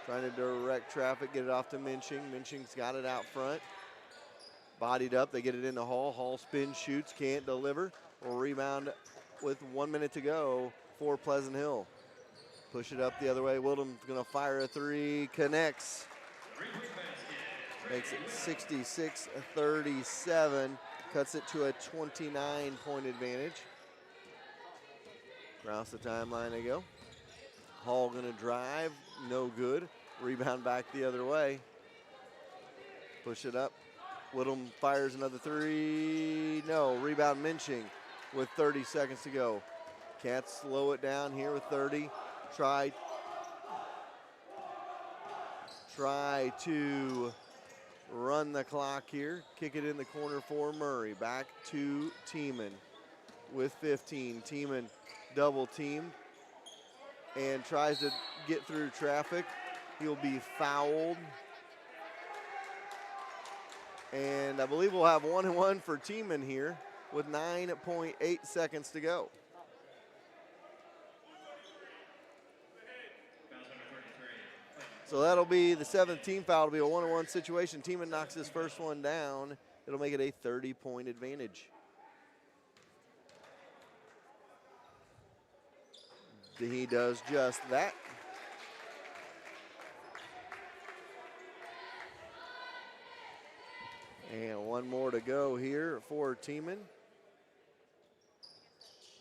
Trying to direct traffic, get it off to Minching. Minching's got it out front. Bodied up, they get it into Hall. Hall spins, shoots, can't deliver. Will rebound with 1 minute to go for Pleasant Hill. Push it up the other way. Wildham's gonna fire a 3, connects. Makes it 66-37, cuts it to a 29-point advantage. Across the timeline they go. Hall gonna drive, no good. Rebound back the other way. Push it up. Whittle fires another 3, no. Rebound Minching with 30 seconds to go. Cats slow it down here with 30. Try to run the clock here. Kick it in the corner for Murray. Back to Tiemann with 15. Tiemann double teamed and tries to get through traffic. He'll be fouled. And I believe we'll have 1-1 for Tiemann here with 9.8 seconds to go. So that'll be the 7th team foul. It'll be a 1-1 situation. Tiemann knocks his first one down. It'll make it a 30-point advantage. He does just that. And 1 more to go here for Tiemann.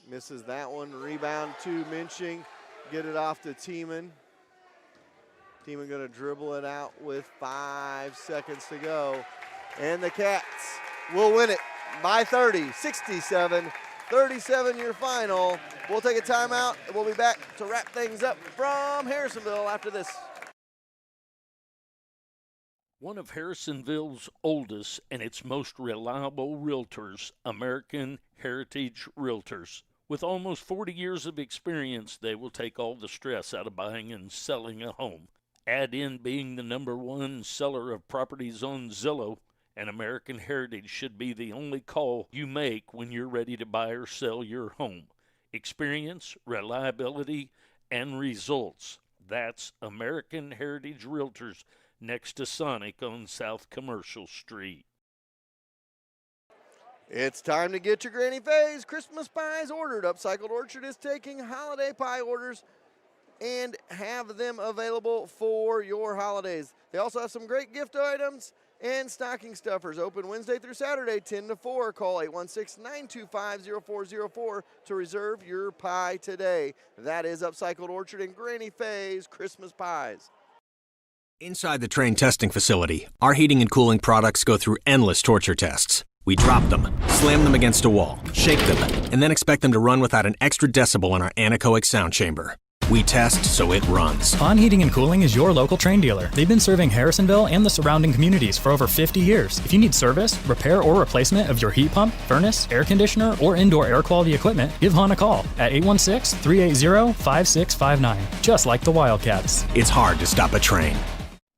Misses that one. Rebound to Minching. Get it off to Tiemann. Tiemann going to dribble it out with 5 seconds to go. And the Cats will win it by 30, 67-37 your final. We'll take a timeout and we'll be back to wrap things up from Harrisonville after this.
One of Harrisonville's oldest and its most reliable realtors, American Heritage Realtors. With almost 40 years of experience, they will take all the stress out of buying and selling a home. Add in being the #1 seller of properties on Zillow, and American Heritage should be the only call you make when you're ready to buy or sell your home. Experience, reliability, and results. That's American Heritage Realtors, next to Sonic on South Commercial Street.
It's time to get your Granny Faye's Christmas pies ordered. Upcycled Orchard is taking holiday pie orders and have them available for your holidays. They also have some great gift items And Stocking Stuffers open Wednesday through Saturday, 10 to 4. Call 816-925-0404 to reserve your pie today. That is Upcycled Orchard and Granny Faye's Christmas Pies.
Inside the Train testing facility, our heating and cooling products go through endless torture tests. We drop them, slam them against a wall, shake them, and then expect them to run without an extra decibel in our anechoic sound chamber. We test so it runs.
On Heating and Cooling is your local Train dealer. They've been serving Harrisonville and the surrounding communities for over 50 years. If you need service, repair, or replacement of your heat pump, furnace, air conditioner, or indoor air quality equipment, give Hahn a call at 816-380-5659, just like the Wildcats.
It's hard to stop a train.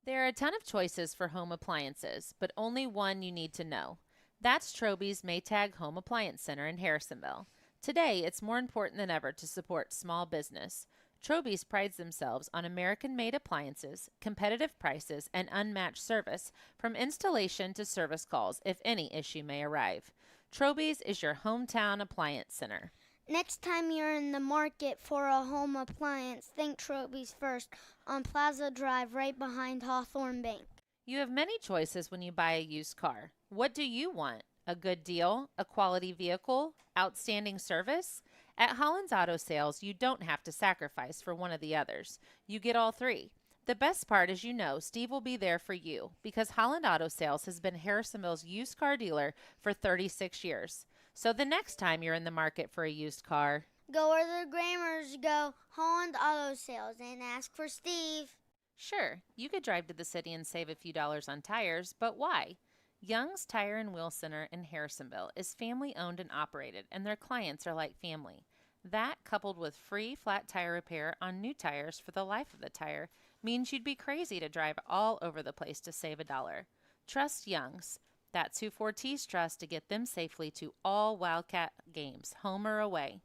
There are a ton of choices for home appliances, but only one you need to know. That's Troby's Maytag Home Appliance Center in Harrisonville. Today, it's more important than ever to support small business. Troby's prides themselves on American-made appliances, competitive prices, and unmatched service, from installation to service calls if any issue may arrive. Troby's is your hometown appliance center.
Next time you're in the market for a home appliance, think Troby's first on Plaza Drive right behind Hawthorne Bank.
You have many choices when you buy a used car. What do you want? A good deal? A quality vehicle? Outstanding service? At Holland's Auto Sales, you don't have to sacrifice for one of the others. You get all three. The best part is Steve will be there for you because Holland Auto Sales has been Harrisonville's used car dealer for 36 years. So the next time you're in the market for a used car,
go where the Grammars go, Holland Auto Sales, and ask for Steve.
Sure, you could drive to the city and save a few dollars on tires, but why? Young's Tire and Wheel Center in Harrisonville is family owned and operated, and their clients are like family. That, coupled with free flat tire repair on new tires for the life of the tire, means you'd be crazy to drive all over the place to save $1. Trust Young's. That's who Fortis trusts to get them safely to all Wildcat games, home or away.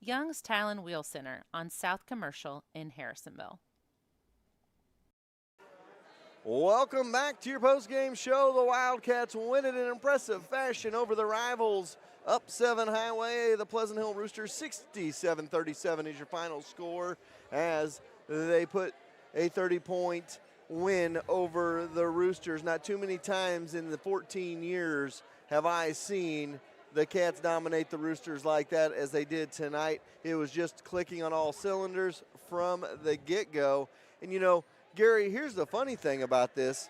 Young's Tire and Wheel Center on South Commercial in Harrisonville.
Welcome back to your postgame show. The Wildcats win it in impressive fashion over the rivals. Up 7 Highway, the Pleasant Hill Roosters 67-37 is your final score as they put a 30-point win over the Roosters. Not too many times in the 14 years have I seen the Cats dominate the Roosters like that as they did tonight. It was just clicking on all cylinders from the get-go. And Gary, here's the funny thing about this.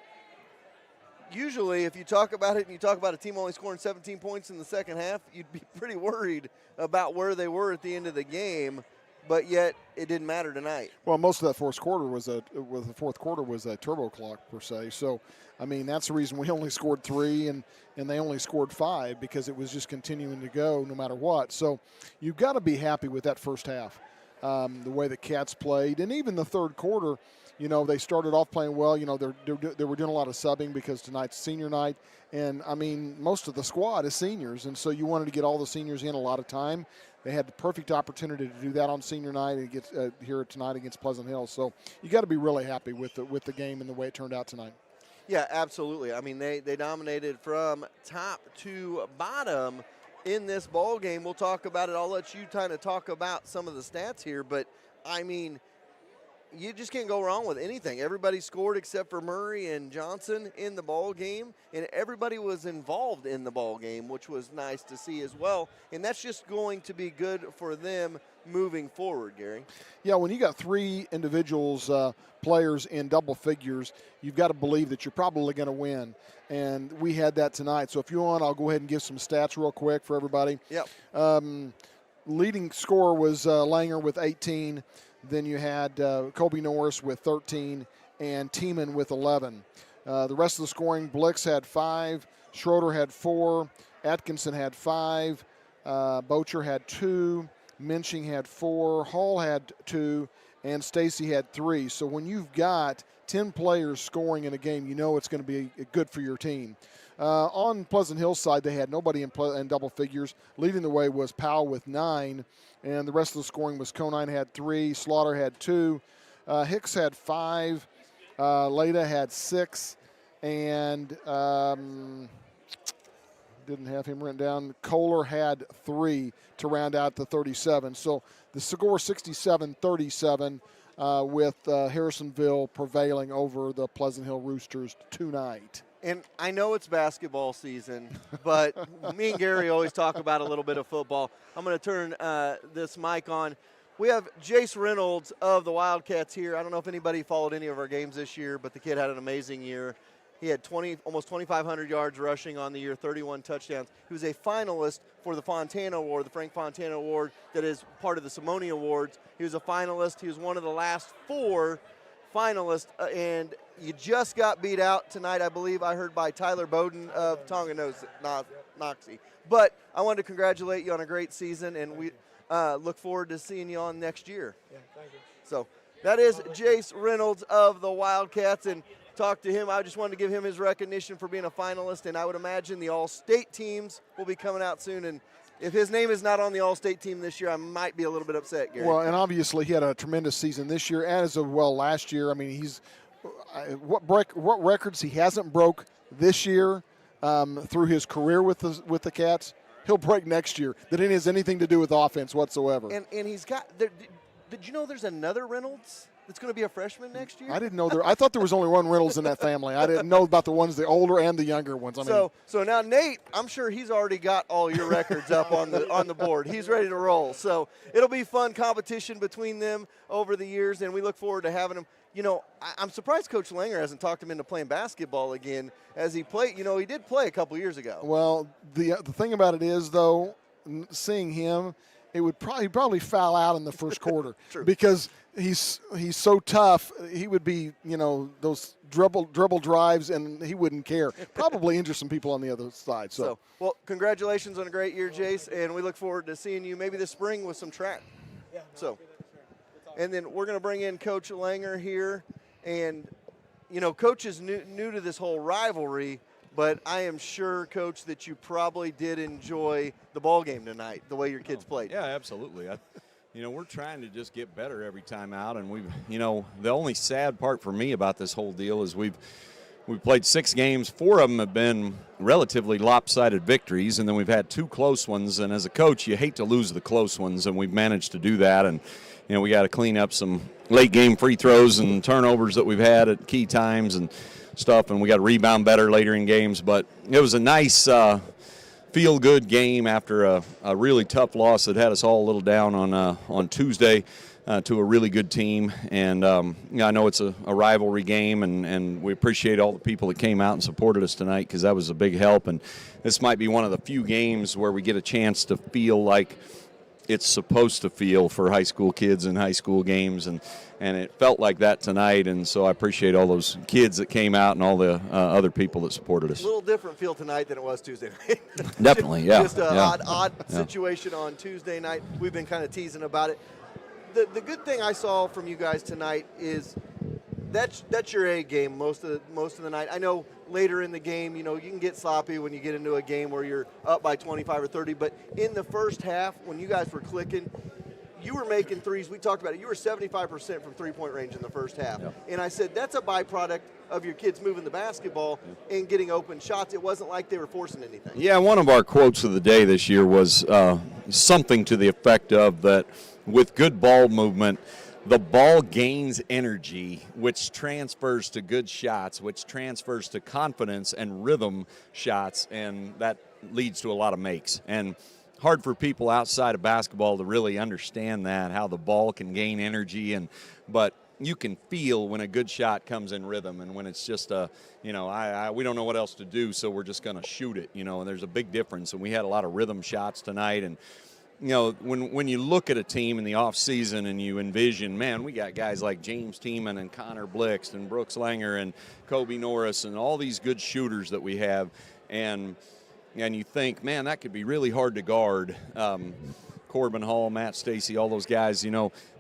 Usually, if you talk about it and you talk about a team only scoring 17 points in the second half, you'd be pretty worried about where they were at the end of the game, but yet it didn't matter tonight.
Well, most of that fourth quarter was a turbo clock per se. So, I mean, that's the reason we only scored 3 and they only scored 5 because it was just continuing to go no matter what. So, you've got to be happy with that first half, the way the Cats played, and even the third quarter. They started off playing well. They were doing a lot of subbing because tonight's senior night. And, I mean, most of the squad is seniors. And so you wanted to get all the seniors in a lot of time. They had the perfect opportunity to do that on senior night and get here tonight against Pleasant Hill. So you got to be really happy with the game and the way it turned out tonight.
Yeah, absolutely. I mean, they dominated from top to bottom in this ball game. We'll talk about it. I'll let you kind of talk about some of the stats here. But, I mean, you just can't go wrong with anything. Everybody scored except for Murray and Johnson in the ball game, and everybody was involved in the ball game, which was nice to see as well. And that's just going to be good for them moving forward, Gary.
Yeah, when you got 3 individuals, players in double figures, you've got to believe that you're probably going to win. And we had that tonight. So if you want, I'll go ahead and give some stats real quick for everybody.
Yep.
Leading scorer was Langer with 18. Then you had Kobe Norris with 13 and Tiemann with 11. The rest of the scoring, Blix had 5, Schroeder had 4, Atkinson had 5, Bocher had 2, Minching had 4, Hall had 2, and Stacy had 3. So when you've got 10 players scoring in a game, it's going to be good for your team. On Pleasant Hill side, they had nobody in double figures. Leading the way was Powell with 9, and the rest of the scoring was Conine had 3, Slaughter had 2, Hicks had 5, Leda had 6, and didn't have him written down. Kohler had 3 to round out the 37. So the score 67-37 with Harrisonville prevailing over the Pleasant Hill Roosters tonight.
And I know it's basketball season, but me and Gary always talk about a little bit of football. I'm going to turn this mic on. We have Jace Reynolds of the Wildcats here. I don't know if anybody followed any of our games this year, but the kid had an amazing year. He had almost 2,500 yards rushing on the year, 31 touchdowns. He was a finalist for the Fontana Award, the Frank Fontana Award that is part of the Simone Awards. He was a finalist. He was one of the last 4 finalists, and you just got beat out tonight, I believe I heard, by Tyler Bowden of Tonganoxie. But I wanted to congratulate you on a great season, and we look forward to seeing you on next year.
Yeah, thank you.
So that is Jace Reynolds of the Wildcats, and talk to him. I just wanted to give him his recognition for being a finalist, and I would imagine the All-State teams will be coming out soon. And if his name is not on the All-State team this year, I might be a little bit upset, Gary.
Well, and obviously he had a tremendous season this year as well last year. I mean, he's what records he hasn't broke this year through his career with the Cats, he'll break next year. That it has anything to do with offense whatsoever.
And he's got – did you know there's another Reynolds that's going to be a freshman next year?
I didn't know I thought there was only one Reynolds in that family. I didn't know about the ones, the older and the younger ones.
So now Nate, I'm sure he's already got all your records up on the board. He's ready to roll. So it'll be fun competition between them over the years, and we look forward to having them. You know, I'm surprised Coach Langer hasn't talked him into playing basketball again as he played. You know, he did play a couple years ago.
Well, the thing about it is, though, seeing him, he'd probably foul out in the first quarter because he's so tough. He would be, you know, those dribble drives, and he wouldn't care. Probably injure some people on the other side. So,
well, congratulations on a great year, Jace, and we look forward to seeing you maybe this spring with some track.
Yeah.
And then we're going to bring in Coach Langer here, and you know, Coach is new to this whole rivalry. But I am sure, Coach, that you probably did enjoy the ball game tonight, the way your kids played.
Yeah, absolutely. You know, we're trying to just get better every time out, and you know, the only sad part for me about this whole deal is we've played 6 games. 4 of them have been relatively lopsided victories, and then we've had 2 close ones. And as a coach, you hate to lose the close ones, and we've managed to do that. And you know, we got to clean up some late game free throws and turnovers that we've had at key times and stuff, and we got to rebound better later in games. But it was a nice feel-good game after a really tough loss that had us all a little down on Tuesday to a really good team. And I know it's a rivalry game, and we appreciate all the people that came out and supported us tonight because that was a big help. And this might be one of the few games where we get a chance to feel like it's supposed to feel for high school kids in high school games, and it felt like that tonight. And so I appreciate all those kids that came out and all the other people that supported us.
A little different feel tonight than it was Tuesday night.
Definitely, yeah.
Just an odd situation on Tuesday night. We've been kind of teasing about it. The good thing I saw from you guys tonight is that's your A game most of the night. I know later in the game, you know, you can get sloppy when you get into a game where you're up by 25 or 30, but in the first half when you guys were clicking, you were making threes. We talked about it. You were 75% from three-point range in the first half.
Yep.
And I said that's a byproduct of your kids moving the basketball and getting open shots. It wasn't like they were forcing anything.
Yeah, one of our quotes of the day this year was something to the effect of that with good ball movement, the ball gains energy, which transfers to good shots, which transfers to confidence and rhythm shots, and that leads to a lot of makes. And hard for people outside of basketball to really understand that, how the ball can gain energy, but you can feel when a good shot comes in rhythm, and when it's just we don't know what else to do, so we're just going to shoot it, and there's a big difference. And we had a lot of rhythm shots tonight, and when you look at a team in the off season and you envision, man, we got guys like James Tiemann and Connor Blixt and Brooks Langer and Kobe Norris and all these good shooters that we have, and you think, man, that could be really hard to guard. Corbin Hall, Matt Stacy, all those guys,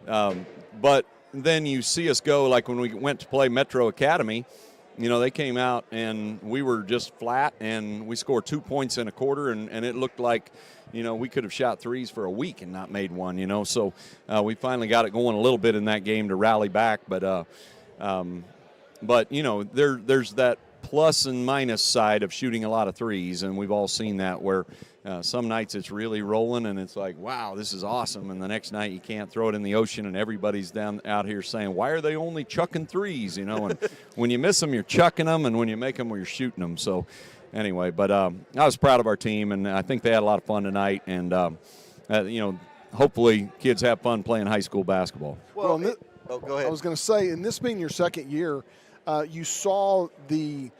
but then you see us go, like when we went to play Metro Academy, they came out and we were just flat, and we scored 2 points in a quarter, and it looked like, we could have shot threes for a week and not made one, So we finally got it going a little bit in that game to rally back. But there's that plus and minus side of shooting a lot of threes, and we've all seen that where, Some nights it's really rolling and it's like, wow, this is awesome. And the next night you can't throw it in the ocean and everybody's down out here saying, why are they only chucking threes? You know, and when you miss them, you're chucking them, and when you make them, you're shooting them. So anyway, but I was proud of our team, and I think they had a lot of fun tonight. And, you know, hopefully kids have fun playing high school basketball.
Well,
go ahead.
I was going to say, in this being your second year, you saw the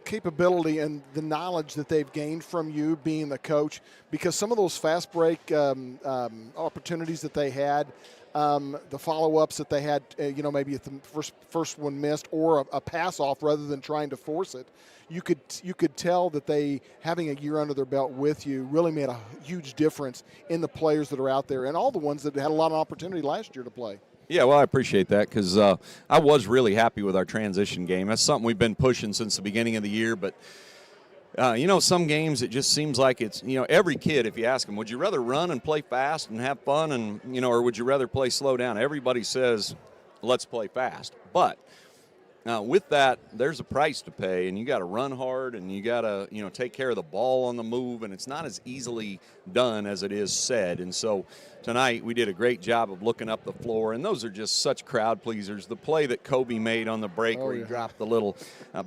capability and the knowledge that they've gained from you being the coach, because some of those fast break opportunities that they had, the follow-ups that they had, you know, maybe if the first one missed or a pass off rather than trying to force it, you could tell that they, having a year under their belt with you, really made a huge difference in the players that are out there and all the ones that had a lot of opportunity last year to play.
Yeah, well, I appreciate that, because I was really happy with our transition game. That's something we've been pushing since the beginning of the year. But, you know, some games it just seems like it's, you know, every kid, if you ask them, would you rather run and play fast and have fun, and, you know, or would you rather play slow down? Everybody says, let's play fast. But with that, there's a price to pay, and you got to run hard, and you got to, you know, take care of the ball on the move, and it's not as easily done as it is said. And so tonight we did a great job of looking up the floor, and those are just such crowd pleasers. The play that Kobe made on the break where he dropped the little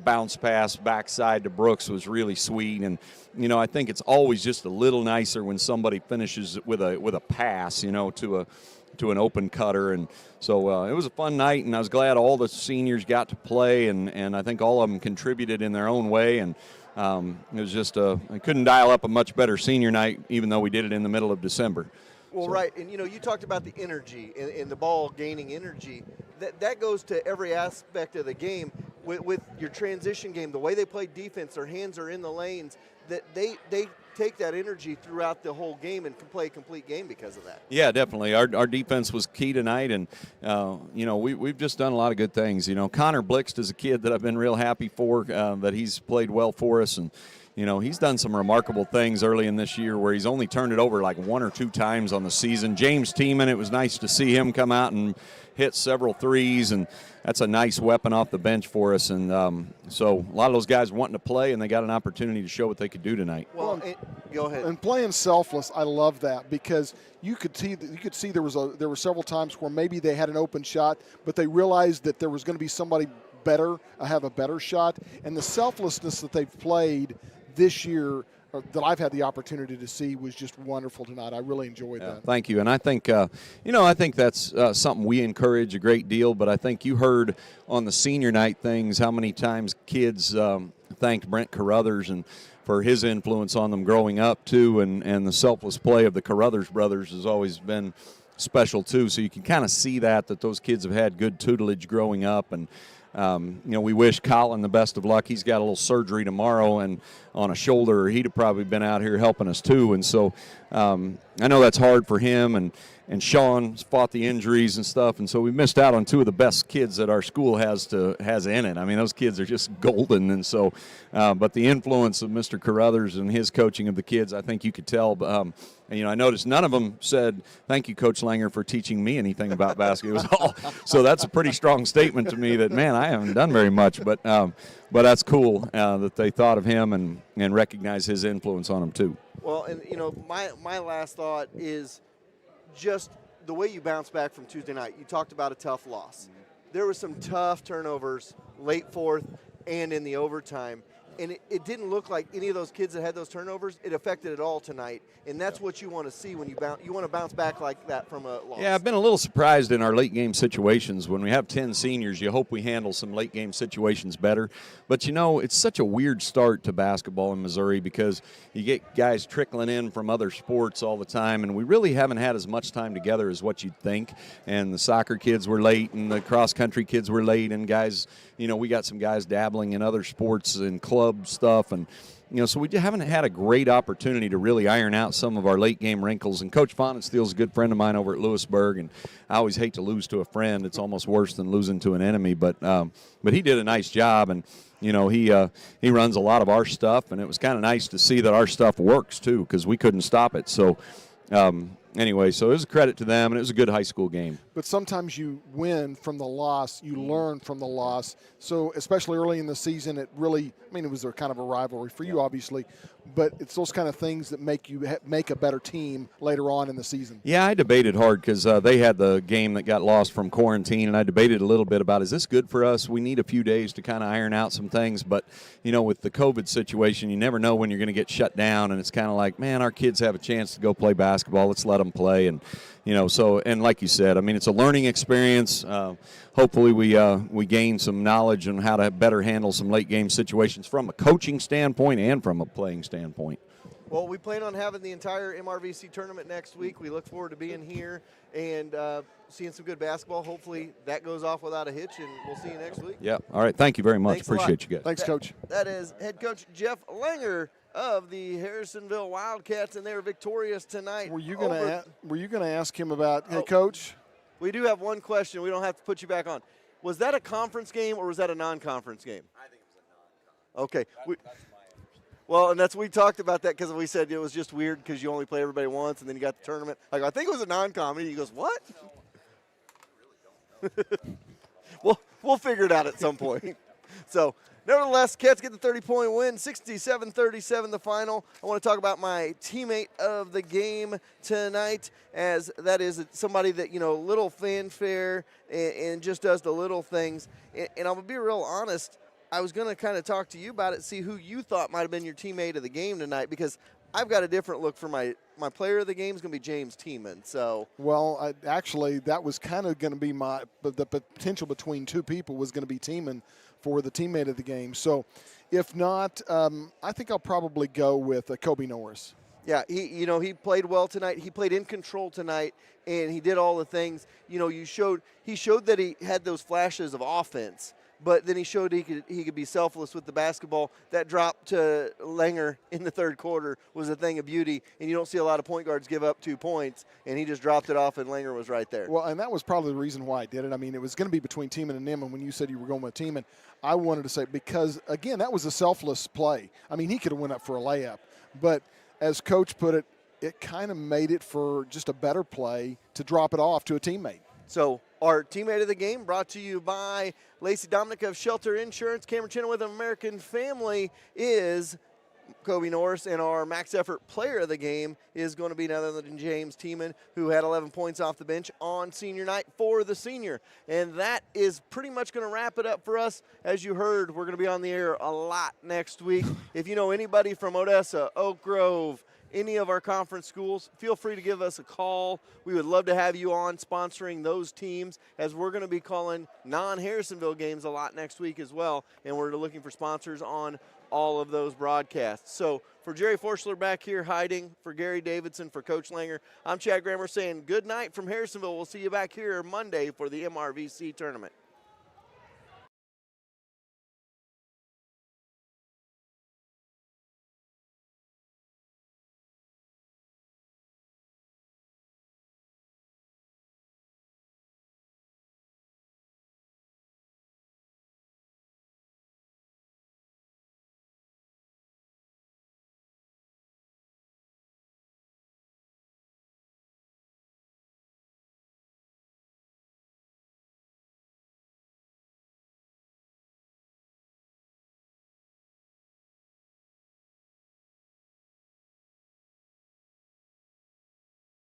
bounce pass backside to Brooks was really sweet. And, you know, I think it's always just a little nicer when somebody finishes with a pass, you know, to an open cutter. And so it was a fun night, and I was glad all the seniors got to play, and I think all of them contributed in their own way. And it was just I couldn't dial up a much better senior night, even though we did it in the middle of December.
Well, so. Right, and you know, you talked about the energy and the ball gaining energy. That goes to every aspect of the game. With your transition game, the way they play defense, their hands are in the lanes. That they take that energy throughout the whole game and can play a complete game because of that.
Yeah, definitely. Our defense was key tonight, and you know, we've just done a lot of good things. You know, Connor Blixt is a kid that I've been real happy for, that he's played well for us, and you know, he's done some remarkable things early in this year where he's only turned it over like 1 or 2 times on the season. James Tiemann, it was nice to see him come out and hit several threes, and that's a nice weapon off the bench for us. And so a lot of those guys wanting to play, and they got an opportunity to show what they could do tonight.
Well, go ahead.
And playing selfless, I love that, because you could see there were several times where maybe they had an open shot, but they realized that there was going to be somebody better, have a better shot, and the selflessness that they've played this year that I've had the opportunity to see was just wonderful tonight. I really enjoyed that.
Thank you. And I think, you know, I think that's something we encourage a great deal, but I think you heard on the senior night things how many times kids thanked Brent Carruthers and for his influence on them growing up too, and the selfless play of the Carruthers brothers has always been special too. So you can kind of see that those kids have had good tutelage growing up. And you know, we wish Colin the best of luck. He's got a little surgery tomorrow and on a shoulder. He'd have probably been out here helping us too. And so I know that's hard for him. And Sean's fought the injuries and stuff. And so we missed out on 2 of the best kids that our school has in it. I mean, those kids are just golden. And so, but the influence of Mr. Carruthers and his coaching of the kids, I think you could tell. And, you know, I noticed none of them said, thank you, Coach Langer, for teaching me anything about basketball. It was all, so that's a pretty strong statement to me that, man, I haven't done very much. But that's cool that they thought of him and recognize his influence on him, too.
Well, and, you know, my last thought is just the way you bounce back from Tuesday night. You talked about a tough loss. There were some tough turnovers late fourth and in the overtime. And it didn't look like any of those kids that had those turnovers, it affected it all tonight. And that's what you want to see when you want to bounce back like that from a loss.
Yeah, I've been a little surprised in our late game situations. When we have 10 seniors, you hope we handle some late game situations better. But, you know, it's such a weird start to basketball in Missouri because you get guys trickling in from other sports all the time, and we really haven't had as much time together as what you'd think. And the soccer kids were late, and the cross-country kids were late, and guys, you know, we got some guys dabbling in other sports and club stuff, and you know, so we haven't had a great opportunity to really iron out some of our late game wrinkles. And Coach Fonensteel's a good friend of mine over at Lewisburg, and I always hate to lose to a friend. It's almost worse than losing to an enemy, but he did a nice job, and you know, he runs a lot of our stuff, and it was kind of nice to see that our stuff works too, because we couldn't stop it. So anyway, so it was a credit to them, and it was a good high school game.
But sometimes you win from the loss, you learn from the loss. So especially early in the season, it really, I mean, it was a kind of a rivalry for you, obviously, but it's those kind of things that make you make a better team later on in the season.
Yeah, I debated hard because they had the game that got lost from quarantine, and I debated a little bit about, is this good for us? We need a few days to kind of iron out some things, but, you know, with the COVID situation, you never know when you're going to get shut down, and it's kind of like, man, our kids have a chance to go play basketball. Let's let them play, and, you know, so, and like you said, I mean, it's a learning experience. Hopefully we gain some knowledge on how to better handle some late game situations from a coaching standpoint and from a playing standpoint.
Well, we plan on having the entire MRVC tournament next week. We look forward to being here and seeing some good basketball. Hopefully that goes off without a hitch, and we'll see you next week.
Yeah. All right. Thank you very much.
Thanks
Appreciate you guys.
Thanks, Coach.
That is head coach Jeff Langer of the Harrisonville Wildcats, and they're victorious tonight.
Were you going to ask him about, hey, Coach?
We do have one question. We don't have to put you back on. Was that a conference game or was that a non-conference game? I think it was a non-conference. Okay. Well, and we talked about that because we said it was just weird because you only play everybody once, and then you got the tournament. I go, I think it was a non-con. He goes, what? We'll figure it out at some point. So, nevertheless, Cats get the 30-point win, 67-37 the final. I want to talk about my teammate of the game tonight, as that is somebody that, you know, little fanfare and just does the little things. And I'm going to be real honest, I was going to kind of talk to you about it, see who you thought might have been your teammate of the game tonight, because I've got a different look for my player of the game is going to be James Tiemann. So, well,
actually, that was kind of going to be the potential between two people was going to be Tiemann for the teammate of the game. So, if not, I think I'll probably go with Kobe Norris.
Yeah, he played well tonight. He played in control tonight, and he did all the things. You know, he showed that he had those flashes of offense. But then he showed he could be selfless with the basketball. That drop to Langer in the third quarter was a thing of beauty, and you don't see a lot of point guards give up 2 points, and he just dropped it off, and Langer was right there.
Well, and that was probably the reason why I did it. I mean, it was going to be between Tiemann and Nimmin. When you said you were going with Tiemann, I wanted to say, because, again, that was a selfless play. I mean, he could have went up for a layup. But as Coach put it, it kind of made it for just a better play to drop it off to a teammate.
So our teammate of the game brought to you by Lacey Dominic of Shelter Insurance. Cameron Chenoweth of American Family is Kobe Norris, and our max effort player of the game is going to be none other than James Tiemann, who had 11 points off the bench on senior night for the senior. And that is pretty much going to wrap it up for us. As you heard, we're going to be on the air a lot next week. If you know anybody from Odessa, Oak Grove, any of our conference schools, feel free to give us a call. We would love to have you on sponsoring those teams, as we're going to be calling non-Harrisonville games a lot next week as well, and we're looking for sponsors on all of those broadcasts. So for Jerry Forschler back here hiding, for Gary Davidson, for Coach Langer, I'm Chad Grammer saying good night from Harrisonville. We'll see you back here Monday for the MRVC tournament.